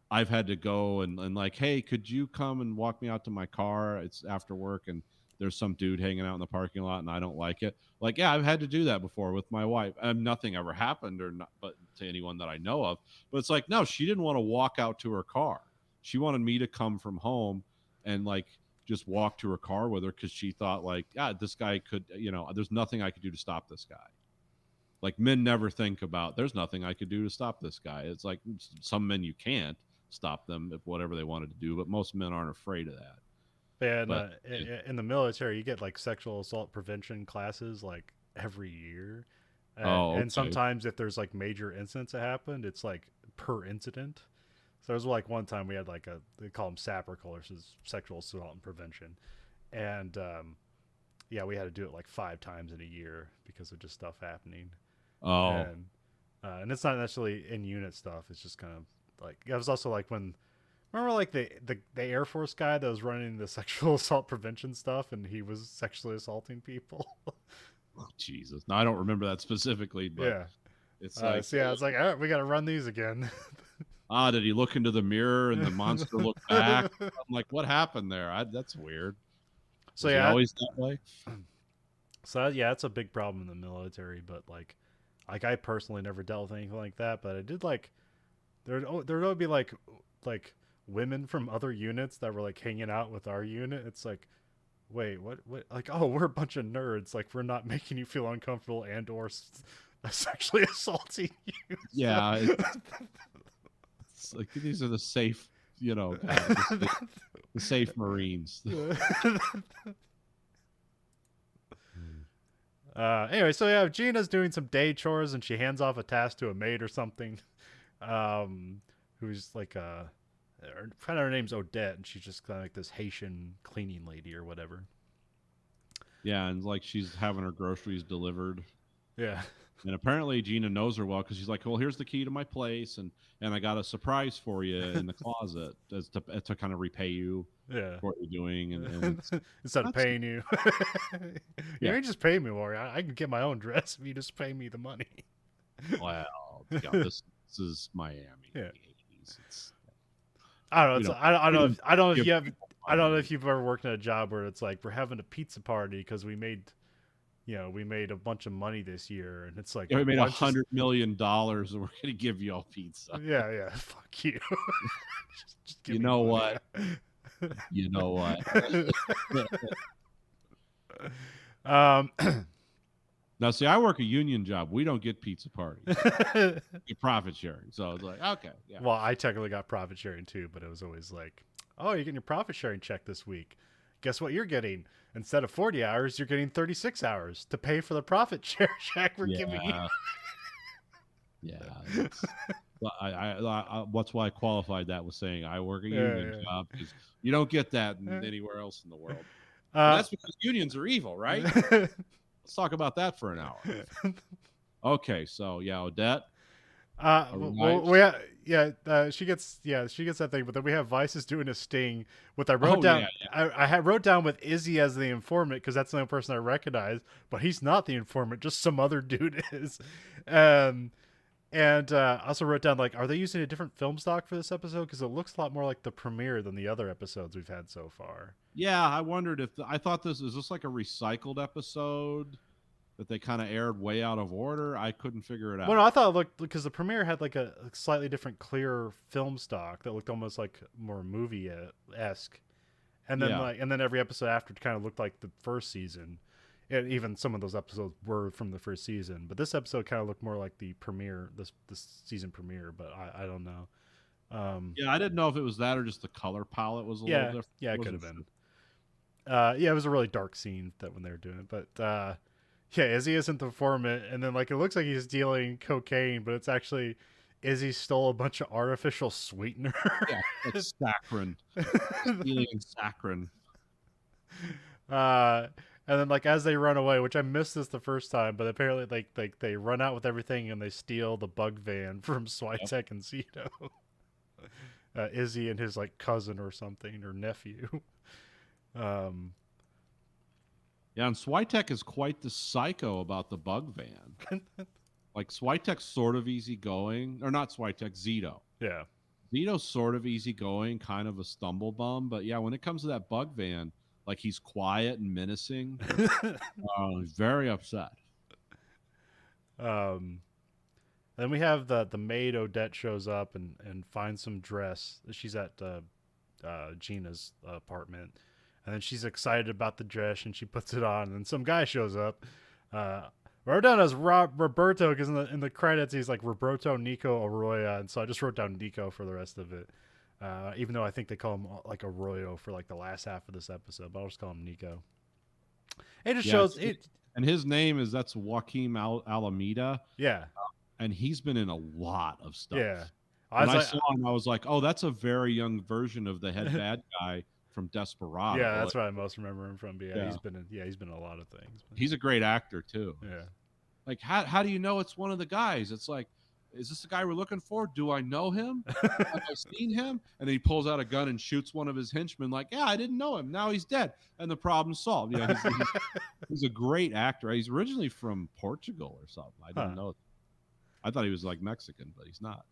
I've had to go and like, hey, could you come and walk me out to my car? It's after work and there's some dude hanging out in the parking lot and I don't like it. Like, yeah, I've had to do that before with my wife. Nothing ever happened, or not, but to anyone that I know of. But it's like, no, she didn't want to walk out to her car. She wanted me to come from home and like just walk to her car with her because she thought like, this guy could, there's nothing I could do to stop this guy. Like, men never think about there's nothing I could do to stop this guy. It's like some men you can't stop them if whatever they wanted to do, but most men aren't afraid of that. and in the military, you get like sexual assault prevention classes like every year, Okay. and sometimes if there's like major incidents that happened, it's like per incident. So there was like one time we had like they call them SAPR courses, sexual assault and prevention, and yeah, we had to do it like 5 times in a year because of just stuff happening. Oh, And it's not necessarily in unit stuff. It's just kind of like it was also like when remember like the Air Force guy that was running the sexual assault prevention stuff and he was sexually assaulting people. oh, Jesus. No, I don't remember that specifically, but Yeah. it's like, So yeah, it's like all right, we got to run these again. did he look into the mirror and the monster looked back? I'm like, what happened there? That's weird. So Was he yeah, always that way? so yeah, it's a big problem in the military. But like I personally never dealt with anything like that. But I did like there'd always be like women from other units that were like hanging out with our unit. It's like, wait, what like, oh, we're a bunch of nerds, like we're not making you feel uncomfortable and or sexually assaulting you. Yeah, it's like these are the safe, the safe Marines. Anyway, so yeah, Gina's doing some day chores and she hands off a task to a maid or something, who's like her name's Odette, and she's just kind of like this Haitian cleaning lady or whatever. Yeah, and like she's having her groceries delivered. Yeah. And apparently Gina knows her well because she's like, well, here's the key to my place, and I got a surprise for you in the closet to kind of repay you Yeah. for what you're doing. And Instead of paying you. Yeah. You just pay me more. I can get my own dress if you just pay me the money. well, yeah, this is Miami. Yeah. It's, I don't know. I don't know give if you've ever worked in a job where it's like we're having a pizza party because we made a bunch of money this year, and it's like we made bunch of- $100 million, and we're going to give you all pizza. Yeah, fuck you. just give You me know money. what? You know what? um, Now, see, I work a union job. We don't get pizza parties. Get profit sharing. So it's like, okay, yeah. well, I technically got profit sharing too, but it was always like, oh, you're getting your profit sharing check this week. Guess what you're getting? Instead of 40 hours, you're getting 36 hours to pay for the profit share check we're giving you. Yeah. Well, that's why I qualified that with saying I work a union job, because you don't get that anywhere else in the world. And that's because unions are evil, right? Let's talk about that for an hour. Okay, so yeah, Odette. She gets that thing, but then we have Vices doing a sting with I wrote down. Yeah. I had wrote down with Izzy as the informant because that's the only person I recognize, but he's not the informant, just some other dude is. And I also wrote down, like, are they using a different film stock for this episode? Because it looks a lot more like the premiere than the other episodes we've had so far. Yeah, I wondered if I thought this like a recycled episode that they kind of aired way out of order. I couldn't figure it out. Well, no, I thought it looked, because the premiere had like a slightly different, clear film stock that looked almost like more movie-esque, and then and then every episode after kind of looked like the first season. And even some of those episodes were from the first season, but this episode kind of looked more like the premiere, this season premiere. But I don't know. Yeah, I didn't know if it was that or just the color palette was a little different. Yeah, it could have been. It was a really dark scene that when they were doing it, but Izzy isn't the informant, and then like it looks like he's dealing cocaine, but it's actually Izzy stole a bunch of artificial sweetener. Yeah, it's saccharin. Stealing saccharin. And then, like, as they run away, which I missed this the first time, but apparently, like they run out with everything and they steal the bug van from Switek and Zito. Izzy and his like cousin or something, or nephew. Yeah, and Switek is quite the psycho about the bug van. Like Switek's sort of easygoing, or not Switek, Zito. Yeah, Zito's sort of easygoing, kind of a stumble bum, but yeah, when it comes to that bug van. Like he's quiet and menacing. He's very upset. Then we have the maid Odette shows up and finds some dress. She's at Gina's apartment, and then she's excited about the dress and she puts it on. And some guy shows up. Wrote down as Roberto because in the credits he's like Roberto Nico Arroyo, and so I just wrote down Nico for the rest of it. Even though I think they call him like Arroyo for like the last half of this episode, but I'll just call him Nico. It just shows it. And his name that's Joaquin Alameda. Yeah. And he's been in a lot of stuff. Yeah. I saw him, I was like, oh, that's a very young version of the head bad guy from Desperado. Yeah, that's what I most remember him from. But he's been in a lot of things. But. He's a great actor too. Yeah. Like how do you know it's one of the guys? It's like, is this the guy we're looking for? Do I know him? Have I seen him? And then he pulls out a gun and shoots one of his henchmen. Like, yeah, I didn't know him. Now he's dead, and the problem's solved. Yeah, he's a great actor. He's originally from Portugal or something. I didn't know. I thought he was like Mexican, but he's not.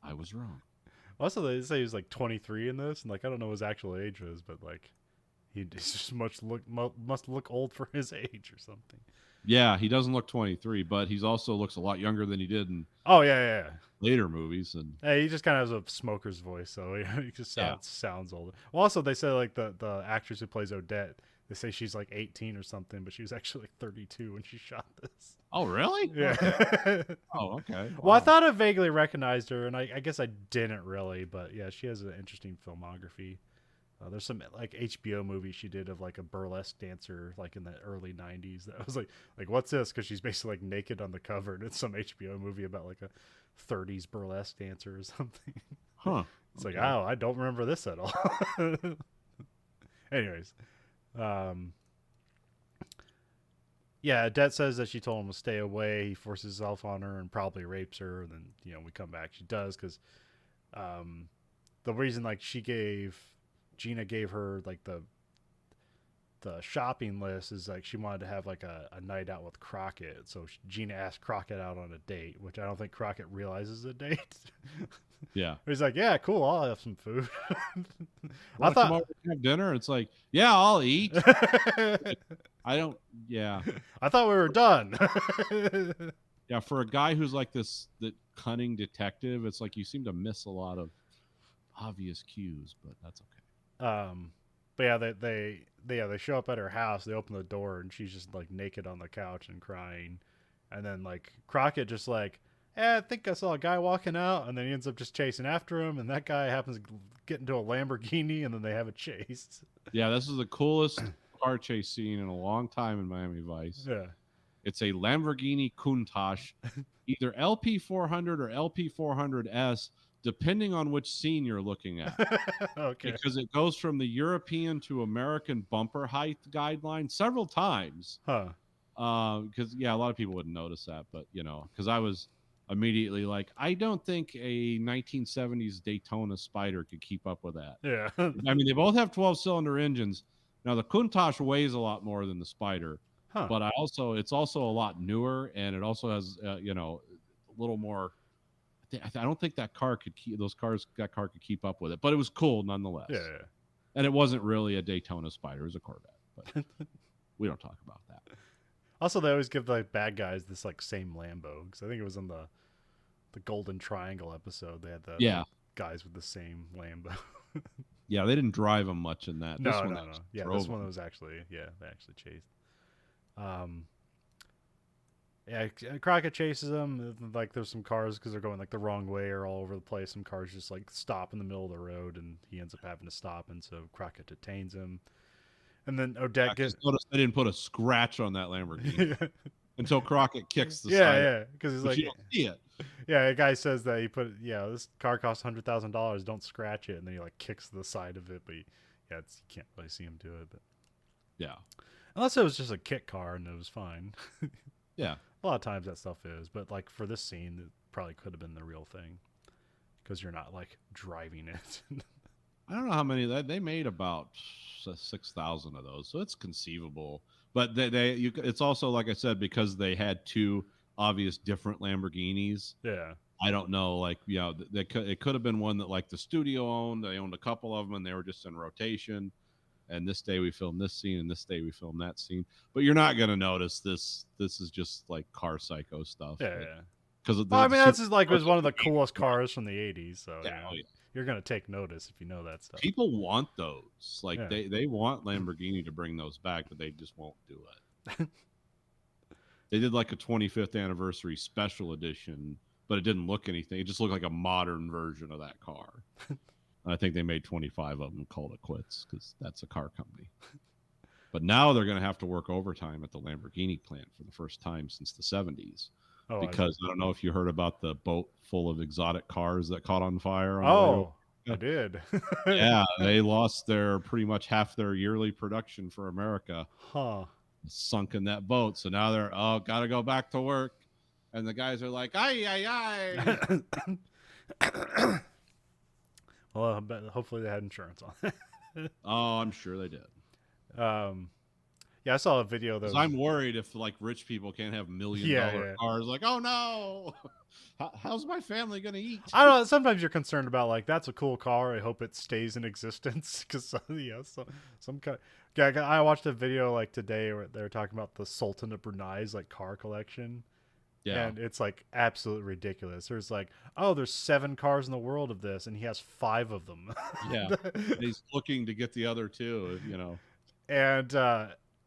I was wrong. Also, they say he was like 23 in this, and like I don't know what his actual age was, but like he's just must look old for his age or something. Yeah, he doesn't look 23, but he's also looks a lot younger than he did in later movies. And he just kind of has a smoker's voice, so he just sounds older. Well, also they say like the actress who plays Odette, they say she's like 18 or something, but she was actually like 32 when she shot this. Oh, really? Yeah. Okay. Oh, okay. Wow. Well, I thought I vaguely recognized her, and I guess I didn't really, but yeah, she has an interesting filmography. There's some like HBO movie she did of like a burlesque dancer like in the early 90s that I was like what's this? Because she's basically like naked on the cover, and it's some HBO movie about like a 30s burlesque dancer or something. Huh. It's like, oh, I don't remember this at all. Anyways. Yeah, Odette says that she told him to stay away. He forces himself on her and probably rapes her. And then, we come back. She does because the reason like Gina gave her like the shopping list is like she wanted to have like a night out with Crockett. So Gina asked Crockett out on a date, which I don't think Crockett realizes a date. Yeah. He's like, yeah, cool. I'll have some food. I thought come over and have dinner. It's like, yeah, I'll eat. I don't. Yeah. I thought we were done. Yeah. For a guy who's like that cunning detective, it's like you seem to miss a lot of. obvious cues, but that's okay. But yeah, they show up at her house. They open the door and she's just like naked on the couch and crying. And then like Crockett just like, I think I saw a guy walking out, and then he ends up just chasing after him, and that guy happens to get into a Lamborghini, and then they have a chase. Yeah, this is the coolest car chase scene in a long time in Miami Vice. Yeah. It's a Lamborghini Countach, either LP400 or LP400S, depending on which scene you're looking at. Okay. Because it goes from the European to American bumper height guideline several times. Huh. Because, a lot of people wouldn't notice that. But, because I was immediately like, I don't think a 1970s Daytona Spider could keep up with that. Yeah. I mean, they both have 12-cylinder engines. Now, the Countach weighs a lot more than the Spider. Huh. But it's also a lot newer, and it also has a little more. I don't think that car could could keep up with it, but it was cool nonetheless. Yeah. And it wasn't really a Daytona Spider; it was a Corvette. But we don't talk about that. Also, they always give the bad guys this like same Lambo, because I think it was in the Golden Triangle episode. They had the guys with the same Lambo. Yeah, they didn't drive them much in that. No. Yeah, this one was actually they actually chased. Crockett chases them. Like there's some cars because they're going like the wrong way or all over the place. Some cars just like stop in the middle of the road, and he ends up having to stop, and so Crockett detains him. And then Odette gets. Notice they didn't put a scratch on that Lamborghini until Crockett kicks the side. Yeah, because he's like, you don't see it. Yeah, a guy says that he put this car costs $100,000. Don't scratch it, and then he like kicks the side of it, but you can't really see him do it. But yeah, unless it was just a kit car and it was fine. Yeah, a lot of times that stuff is, but like for this scene, it probably could have been the real thing because you're not like driving it. I don't know how many they made about 6,000 of those, so it's conceivable. But it's also like I said, because they had two obvious different Lamborghinis. Yeah, I don't know, like it could have been one that like the studio owned. They owned a couple of them, and they were just in rotation. And this day we filmed this scene, and this day we filmed that scene. But you're not gonna notice this. This is just like car psycho stuff. Yeah. Because I mean, that's just like it was one of the coolest cars from the '80s. So yeah. You're gonna take notice if you know that stuff. People want those. Like they want Lamborghini to bring those back, but they just won't do it. They did like a 25th anniversary special edition, but it didn't look anything. It just looked like a modern version of that car. I think they made 25 of them and called it quits because that's a car company. But now they're going to have to work overtime at the Lamborghini plant for the first time since the 70s. Oh, because I don't know if you heard about the boat full of exotic cars that caught on fire. I did. Yeah, they lost pretty much half their yearly production for America. Huh. Sunk in that boat. So now they're, got to go back to work. And the guys are like, ay. Well, hopefully they had insurance on it. Oh, I'm sure they did. Yeah, I saw a video though. I'm worried if like rich people can't have $1 million cars. Like, oh no, how's my family gonna eat? I don't know. Sometimes you're concerned about like that's a cool car. I hope it stays in existence because some kind. Yeah, I watched a video like today where they were talking about the Sultan of Brunei's like car collection. Yeah, and it's like absolutely ridiculous. There's like, there's 7 cars in the world of this, and he has 5 of them. Yeah, he's looking to get the other 2.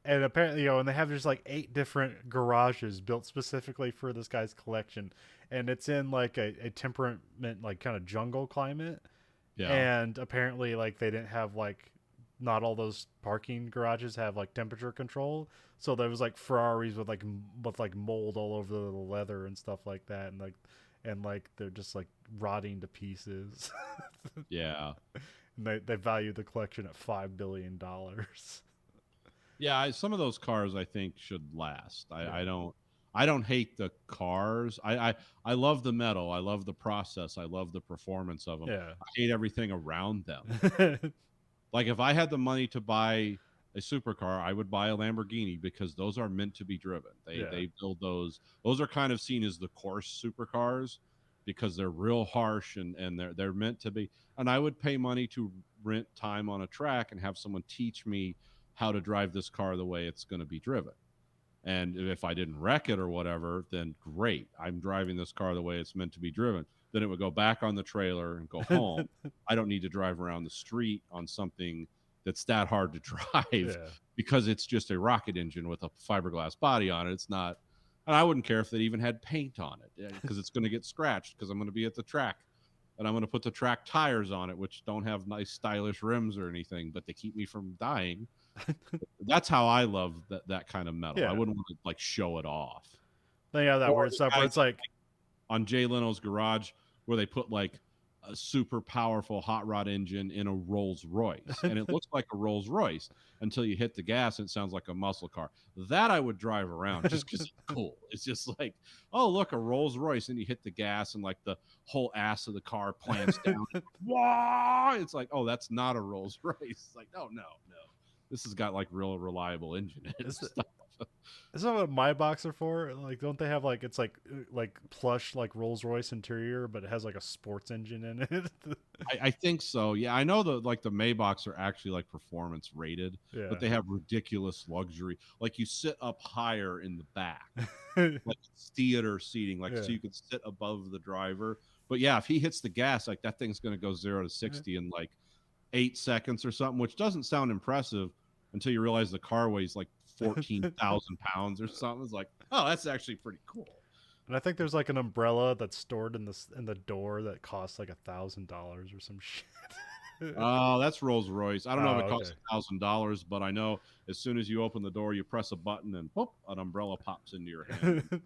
And apparently, and they have just like 8 different garages built specifically for this guy's collection, and it's in like a temperament like kind of jungle climate. Yeah, and apparently, like they didn't have like. Not all those parking garages have like temperature control, so there was like Ferraris with mold all over the leather and stuff like that, and they're just like rotting to pieces. Yeah, and they value the collection at $5 billion. Yeah, some of those cars I think should last. I don't hate the cars. I love the metal. I love the process. I love the performance of them. Yeah. I hate everything around them. Like if I had the money to buy a supercar, I would buy a Lamborghini because those are meant to be driven. They build those. Those are kind of seen as the course supercars because they're real harsh and they're meant to be. And I would pay money to rent time on a track and have someone teach me how to drive this car the way it's going to be driven. And if I didn't wreck it or whatever, then great. I'm driving this car the way it's meant to be driven. then it would go back on the trailer and go home. I don't need to drive around the street on something that's that hard to drive Yeah. because it's just a rocket engine with a fiberglass body on it. It's not, and I wouldn't care if it even had paint on it because it's going to get scratched because I'm going to be at the track and I'm going to put the track tires on it, which don't have nice stylish rims or anything, but they keep me from dying. That's how I love that kind of metal. Yeah. I wouldn't want to like show it off. Then you have that Or weird stuff where it's like on Jay Leno's Garage where they put like a super powerful hot rod engine in a Rolls Royce, and it looks like a Rolls Royce until you hit the gas and it sounds like a muscle car. That I would drive around just because it's cool. It's just like, oh look, a Rolls Royce, and you hit the gas and like the whole ass of the car plants down. Wah! It's like, oh, that's not a Rolls Royce. It's like, oh no. This has got like real reliable engine in it. Isn't that what my box are for? Like, don't they have like, it's like plush like Rolls Royce interior, but it has like a sports engine in it? I think so. Yeah, I know the Maybachs are actually like performance rated, but they have ridiculous luxury. Like you sit up higher in the back, like it's theater seating, like so you can sit above the driver. But yeah, if he hits the gas, like that thing's going to go 0 to 60 in like 8 seconds or something, which doesn't sound impressive until you realize the car weighs like 14,000 pounds or something. It's like, oh, that's actually pretty cool. And I think there's like an umbrella that's stored in the door that costs like $1,000 or some shit. Oh, that's Rolls Royce. I don't know if it costs $1,000, but I know as soon as you open the door, you press a button and whoop, an umbrella pops into your hand,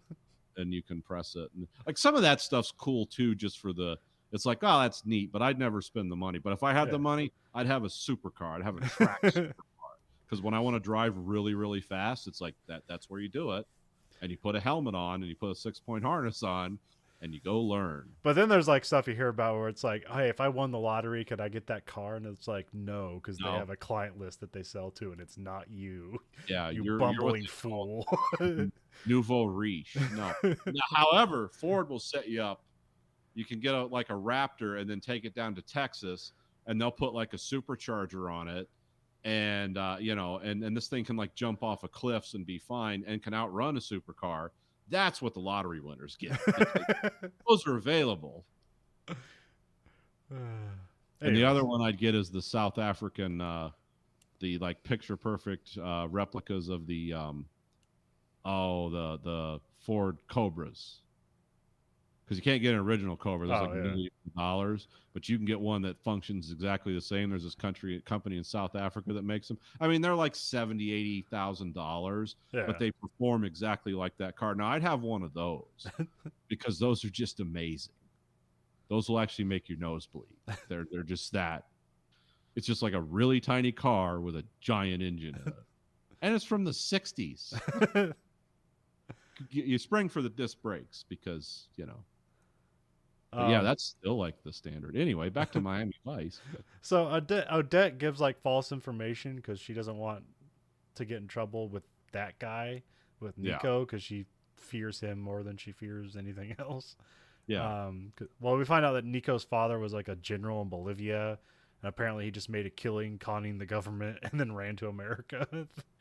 and you can press it. And like some of that stuff's cool too, just for the. It's like, oh, that's neat, but I'd never spend the money. But if I had the money, I'd have a supercar. I'd have a track supercar. Because when I want to drive really, really fast, it's like that's where you do it. And you put a helmet on and you put a 6-point harness on and you go learn. But then there's like stuff you hear about where it's like, hey, if I won the lottery, could I get that car? And it's like, no, because they have a client list that they sell to, and it's not you. Yeah, you're bumbling fool. Nouveau riche. No. Now, however, Ford will set you up. You can get a Raptor and then take it down to Texas, and they'll put like a supercharger on it. And and this thing can like jump off of cliffs and be fine and can outrun a supercar. That's what the lottery winners get. Those are available. And the other one I'd get is the South African, the like picture perfect replicas of the Ford Cobras. Because you can't get an original Cobra. There's millions of dollars, but you can get one that functions exactly the same. There's this company in South Africa that makes them. I mean, they're like $70,000, $80,000, but they perform exactly like that car. Now, I'd have one of those because those are just amazing. Those will actually make your nose bleed. They're just that. It's just like a really tiny car with a giant engine in it, and it's from the '60s. You spring for the disc brakes because yeah, that's still like the standard. Anyway, back to Miami Vice. So Odette gives like false information because she doesn't want to get in trouble with that guy, with Nico, because she fears him more than she fears anything else. Yeah. Well, we find out that Nico's father was like a general in Bolivia, and apparently he just made a killing conning the government and then ran to America.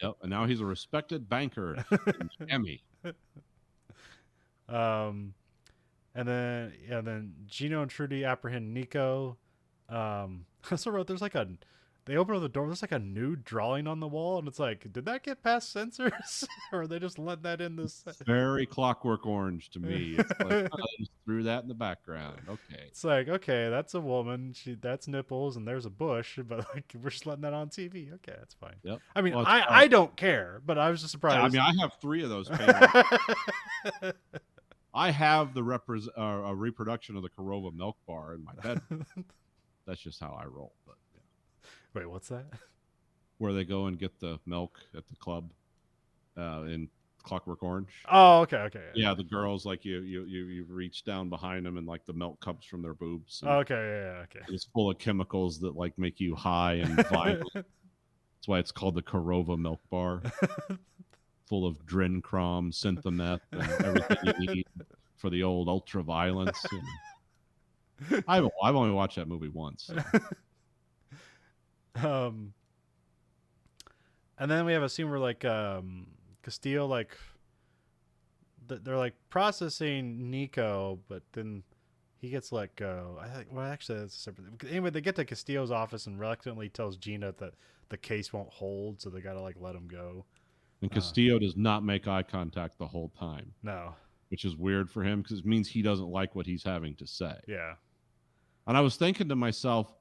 Yep, and now he's a respected banker in Miami. And then Gino and Trudy apprehend Nico. I also wrote they open up the door, there's like a nude drawing on the wall, and it's like, did that get past censors? Or are they just letting that in this? Very Clockwork Orange to me. It's like, I just threw that in the background. Okay. It's like, okay, that's a woman. That's nipples, and there's a bush, but like we're just letting that on TV. Okay, that's fine. Yep. I mean, I don't care, but I was just surprised. Yeah, I mean, I have 3 of those paintings. I have the a reproduction of the Korova milk bar in my bedroom. That's just how I roll. But yeah. Wait, what's that? Where they go and get the milk at the club in Clockwork Orange. Oh, okay. Yeah, the girls, like you reach down behind them and like the milk comes from their boobs. Okay. It's full of chemicals that like make you high and violent. That's why it's called the Korova milk bar. Full of Drincrom, Synthometh, and everything you need for the old ultra violence. I've only watched that movie once. So. And then we have a scene where like Castillo, like they're like processing Nico, but then he gets let go. I think. Well, actually, that's a separate thing. Anyway, they get to Castillo's office and reluctantly tells Gina that the case won't hold, so they gotta like let him go. And Castillo does not make eye contact the whole time, No. which is weird for him because it means he doesn't like what he's having to say. Yeah. And I was thinking to myself,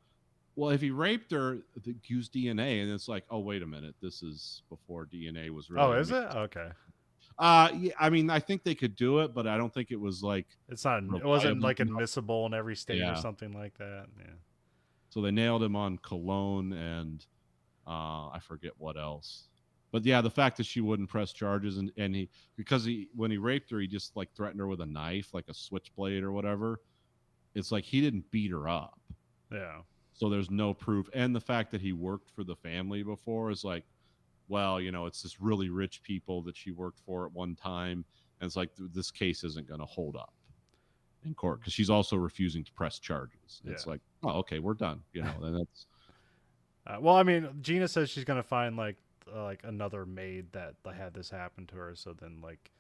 well, if he raped her, use DNA, and it's like, oh, wait a minute, this is before DNA was really. Oh, is it? Okay. Yeah, I mean, I think they could do it, but I don't think it was like It's not. It wasn't like admissible in every state or something like that. Yeah. So they nailed him on cologne and I forget what else. But yeah, the fact that she wouldn't press charges and when he raped her, he just like threatened her with a knife, like a switchblade or whatever. It's like he didn't beat her up. Yeah. So there's no proof. And the fact that he worked for the family before is like, well, it's this really rich people that she worked for at one time. And it's like, this case isn't going to hold up in court because she's also refusing to press charges. Yeah. It's like, oh, okay, we're done. Then that's. Well, I mean, Gina says she's going to find like another maid that had this happen to her. So then like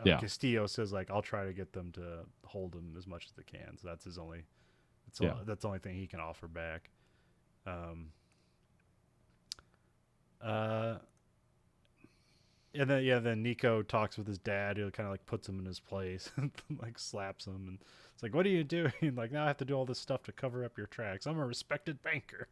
Castillo says like, I'll try to get them to hold him as much as they can. So that's his only. That's the only thing he can offer back. And then Nico talks with his dad. He kind of like puts him in his place and like slaps him. And it's like, what are you doing? Like, now I have to do all this stuff to cover up your tracks. I'm a respected banker.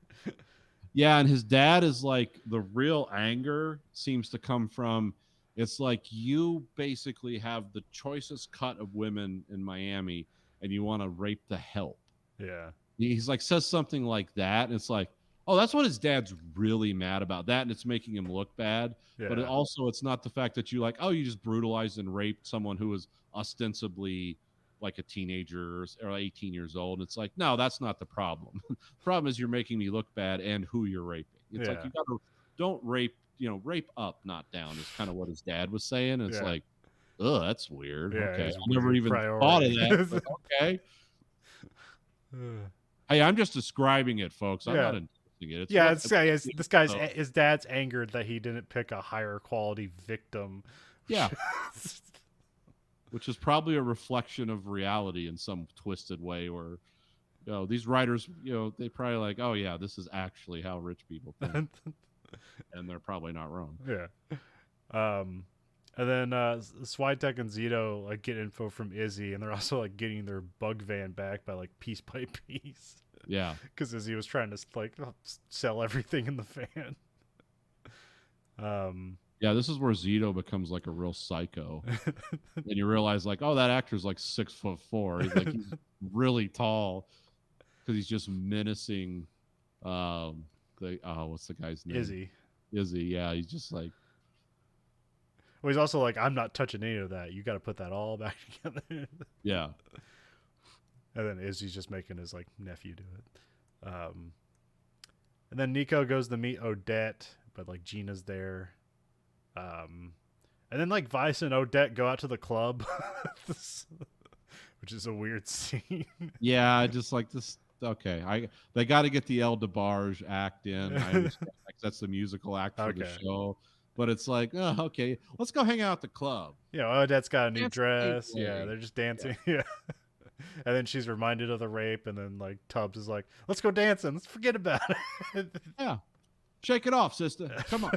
Yeah, and his dad is like, the real anger seems to come from, it's like you basically have the choicest cut of women in Miami and you want to rape the help. Yeah. He's like, says something like that. And it's like, oh, that's what his dad's really mad about that. And it's making him look bad. Yeah. But it's not the fact that you like, oh, you just brutalized and raped someone who was ostensibly like a teenager or 18 years old. And it's like, no, that's not the problem. The problem is you're making me look bad and who you're raping. It's like, don't rape, rape up, not down is kind of what his dad was saying. And it's like, oh, that's weird. Yeah, okay. I never even thought of that. But okay. Hey, I'm just describing it, folks. I'm not endorsing it. His dad's angered that he didn't pick a higher quality victim. Yeah. Which is probably a reflection of reality in some twisted way where, these writers, they probably like, oh yeah, this is actually how rich people think. And they're probably not wrong. Yeah. And then Switek and Zito like get info from Izzy, and they're also like getting their bug van back by like piece by piece. Yeah, because Izzy was trying to like sell everything in the van. Yeah, this is where Zito becomes like a real psycho, and you realize like, oh, that actor's like 6'4". He's like he's really tall because he's just menacing. What's the guy's name? Izzy. Yeah, he's just like. Well, he's also like, I'm not touching any of that. You got to put that all back together. Yeah. And then Izzy's just making his like nephew do it. And then Nico goes to meet Odette, but like Gina's there. And then like Vice and Odette go out to the club, which is a weird scene. Yeah, just like this. Okay, they got to get the El DeBarge act in. I understand that's the musical act for the show. But it's like, oh, okay, let's go hang out at the club. Yeah, Odette's got a new dress. Yeah, they're just dancing. Yeah. And then she's reminded of the rape, and then like Tubbs is like, let's go dancing. Let's forget about it. Yeah. Shake it off, sister. Come on.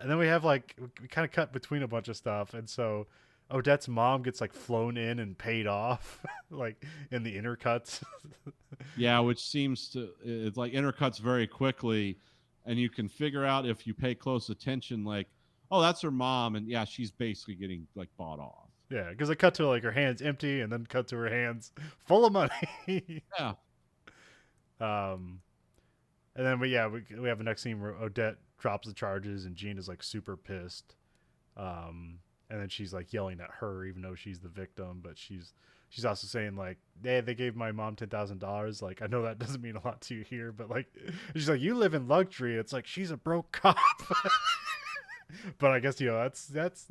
And then we have like, we kind of cut between a bunch of stuff. And so Odette's mom gets like flown in and paid off, like in the intercuts. Yeah, which seems to, it's like intercuts very quickly. And you can figure out if you pay close attention, like, oh, that's her mom. And yeah, she's basically getting like bought off. Yeah, because it cut to like her hands empty and then cut to her hands full of money. Yeah. And then we have the next scene where Odette drops the charges and Gina's like super pissed. And then she's like yelling at her even though she's the victim, but she's also saying like, they gave my mom $10,000. Like, I know that doesn't mean a lot to you here, but like, she's like, you live in luxury. It's like, she's a broke cop. But I guess, that's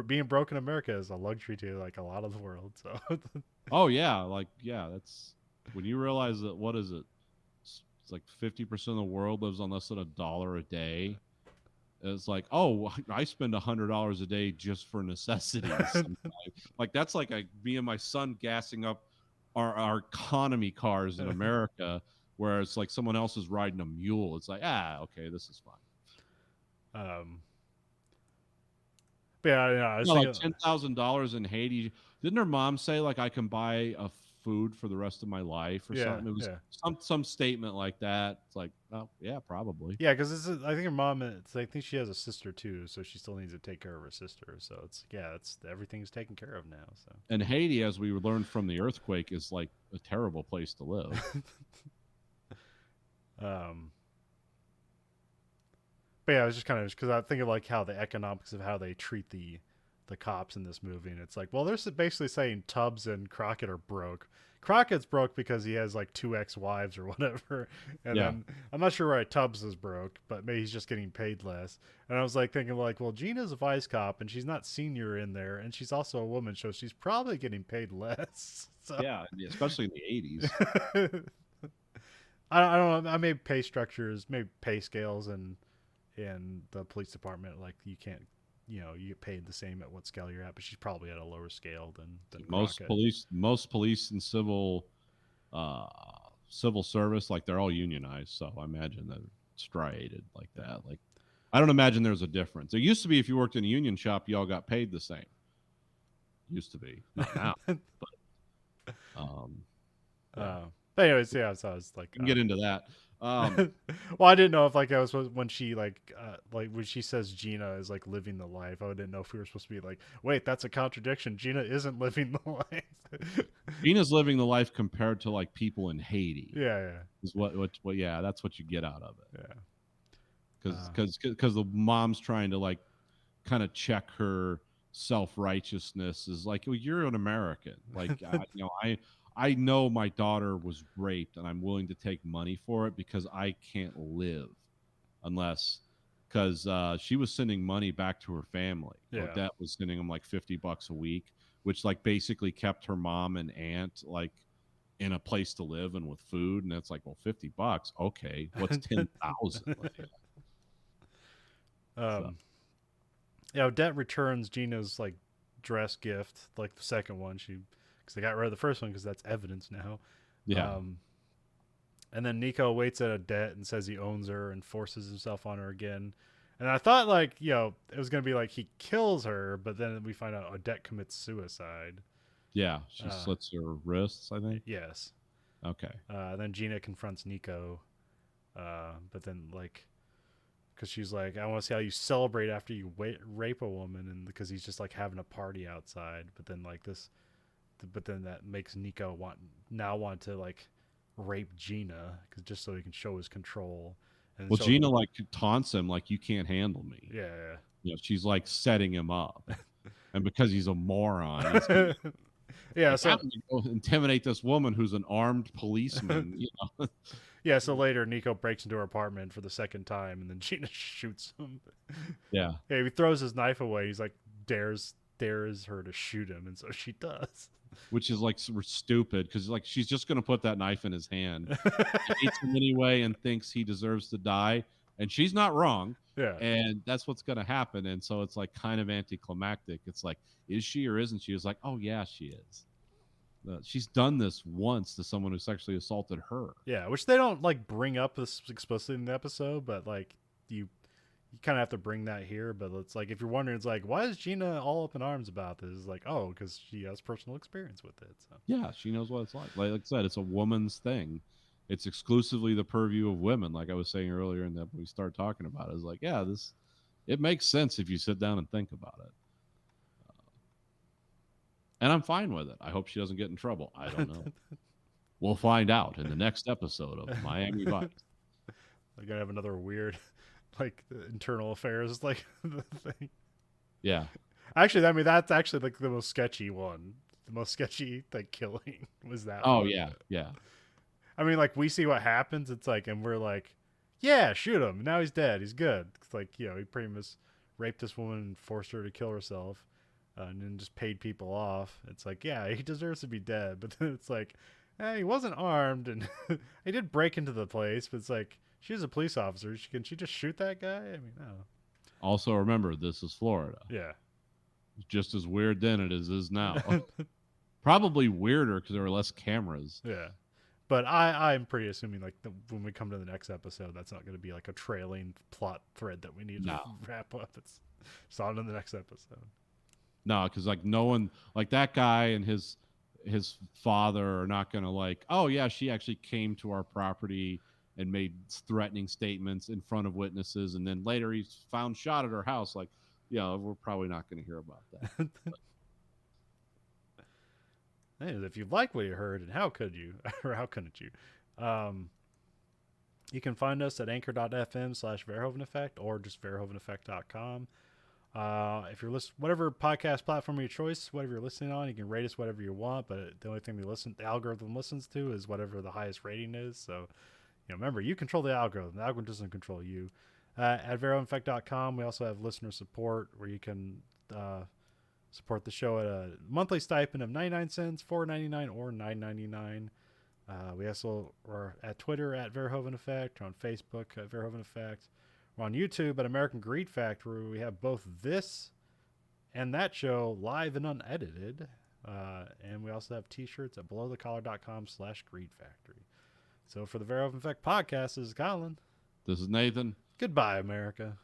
being broke in America is a luxury to like a lot of the world. So. Oh yeah. Like, yeah, that's when you realize that, what is it? It's like 50% of the world lives on less than $1 a day. It's like, oh, I spend $100 a day just for necessities. Like that's like me and my son gassing up our economy cars in America, where it's like someone else is riding a mule. It's like, okay, this is fine. But yeah, I was like thinking, $10,000 in Haiti. Didn't her mom say like I can buy a food for the rest of my life or something? It was some statement like that. It's like, oh yeah, probably. Yeah, because I think her mom. I think she has a sister too, so she still needs to take care of her sister. So it's everything's taken care of now. So and Haiti, as we learned from the earthquake, is like a terrible place to live. But yeah, I was just kind of because I think of like how the economics of how they treat the cops in this movie, and it's like, well, they're basically saying Tubbs and Crockett are broke. Crockett's broke because he has like 2 ex-wives or whatever, and then I'm not sure why Tubbs is broke, but maybe he's just getting paid less. And I was like thinking like, well, Gina's a vice cop and she's not senior in there, and she's also a woman, so she's probably getting paid less. So. Yeah, especially in the 80s. I don't know. I maybe pay structures, maybe pay scales, and in the police department, like you can't, you get paid the same at what scale you're at, but she's probably at a lower scale than most Crockett. Most police and civil service, like they're all unionized, so I imagine they're striated like that. Like I don't imagine there's a difference. There used to be if you worked in a union shop, you all got paid the same. Used to be, not now. But anyways, yeah, so I was like, we can get into that. Well, I didn't know if like I was when she like when she says Gina is like living the life. I didn't know if we were supposed to be like, wait, that's a contradiction. Gina isn't living the life. Gina's living the life compared to like people in Haiti. Yeah. Is what yeah, that's what you get out of it. Yeah. Because the mom's trying to like kind of check her self-righteousness, is like, well, you're an American. Like I know my daughter was raped and I'm willing to take money for it because I can't live unless, because she was sending money back to her family. Yeah. Odette was sending them like $50 a week, which like basically kept her mom and aunt like in a place to live and with food. And it's like, well, $50. Okay. What's 10,000? Yeah, Odette returns Gina's like dress gift, like the second one. Because they got rid of the first one because that's evidence now. Yeah. And then Nico waits at Odette and says he owns her and forces himself on her again. And I thought like, it was going to be like he kills her, but then we find out Odette commits suicide. Yeah, she slits her wrists, I think. Yes. Okay. Then Gina confronts Nico. But then like, because she's like, I want to see how you celebrate after you rape a woman, and because he's just like having a party outside. But then like but then that makes Nico want to like rape Gina just so he can show his control. And well, so, Gina like taunts him like, you can't handle me. Yeah. She's like setting him up, and because he's a moron, he's yeah. So intimidate this woman who's an armed policeman. Yeah. So later, Nico breaks into her apartment for the second time, and then Gina shoots him. Yeah. He throws his knife away. He's like dares her to shoot him, and so she does. Which is like super stupid because like she's just gonna put that knife in his hand. He hates him anyway and thinks he deserves to die, and she's not wrong. Yeah. And that's what's gonna happen. And so it's like kind of anticlimactic. It's like, is she or isn't she? It's like, oh yeah, she is. She's done this once to someone who sexually assaulted her. Yeah, which they don't like bring up this explicitly in the episode, but like you kind of have to bring that here. But it's like, if you're wondering, it's like, why is Gina all up in arms about this? It's like, oh, because she has personal experience with it. So yeah, she knows what it's like. Like I said, it's a woman's thing. It's exclusively the purview of women. Like I was saying earlier, and that we started talking about it, is like, yeah, it makes sense if you sit down and think about it. And I'm fine with it. I hope she doesn't get in trouble. I don't know. We'll find out in the next episode of Miami Vice. They're gonna have another weird, like, internal affairs like the thing. Yeah. Actually, I mean, that's actually like the most sketchy one. The most sketchy like killing was that. Oh one. yeah. I mean, like, we see what happens. It's like, and we're like, yeah, shoot him. Now he's dead. He's good. It's like, he pretty much raped this woman and forced her to kill herself. And then just paid people off. It's like, yeah, he deserves to be dead. But then it's like, he wasn't armed, and he did break into the place. But it's like, she's a police officer. Can she just shoot that guy? I mean, no. Also, remember, this is Florida. Yeah. It's just as weird then as it is now. Probably weirder because there were less cameras. Yeah. But I'm pretty assuming like when we come to the next episode, that's not going to be like a trailing plot thread that we need to wrap up. It's on to the next episode. No, because like no one, like that guy and his father are not going to like, oh yeah, she actually came to our property and made threatening statements in front of witnesses, and then later he's found shot at her house. Like, yeah, we're probably not going to hear about that. And if you like what you heard, and how could you, or how couldn't you? You can find us at anchor.fm/Verhoeven Effect or just verhoeveneffect.com. If you're listening, whatever podcast platform of your choice, whatever you're listening on, you can rate us whatever you want, but the only thing the algorithm listens to is whatever the highest rating is. So, remember, you control the algorithm. The algorithm doesn't control you. At verhoeveneffect.com, we also have listener support where you can support the show at a monthly stipend of 99 cents, $4.99, or $9.99. We also are at Twitter at Verhoeven Effect, or on Facebook at Verhoeven Effect. We're on YouTube at American Greed Factory. We have both this and that show live and unedited. And we also have t-shirts at belowthecollar.com/Greed Factory. So for the Verhoeven Effect podcast, this is Colin. This is Nathan. Goodbye, America.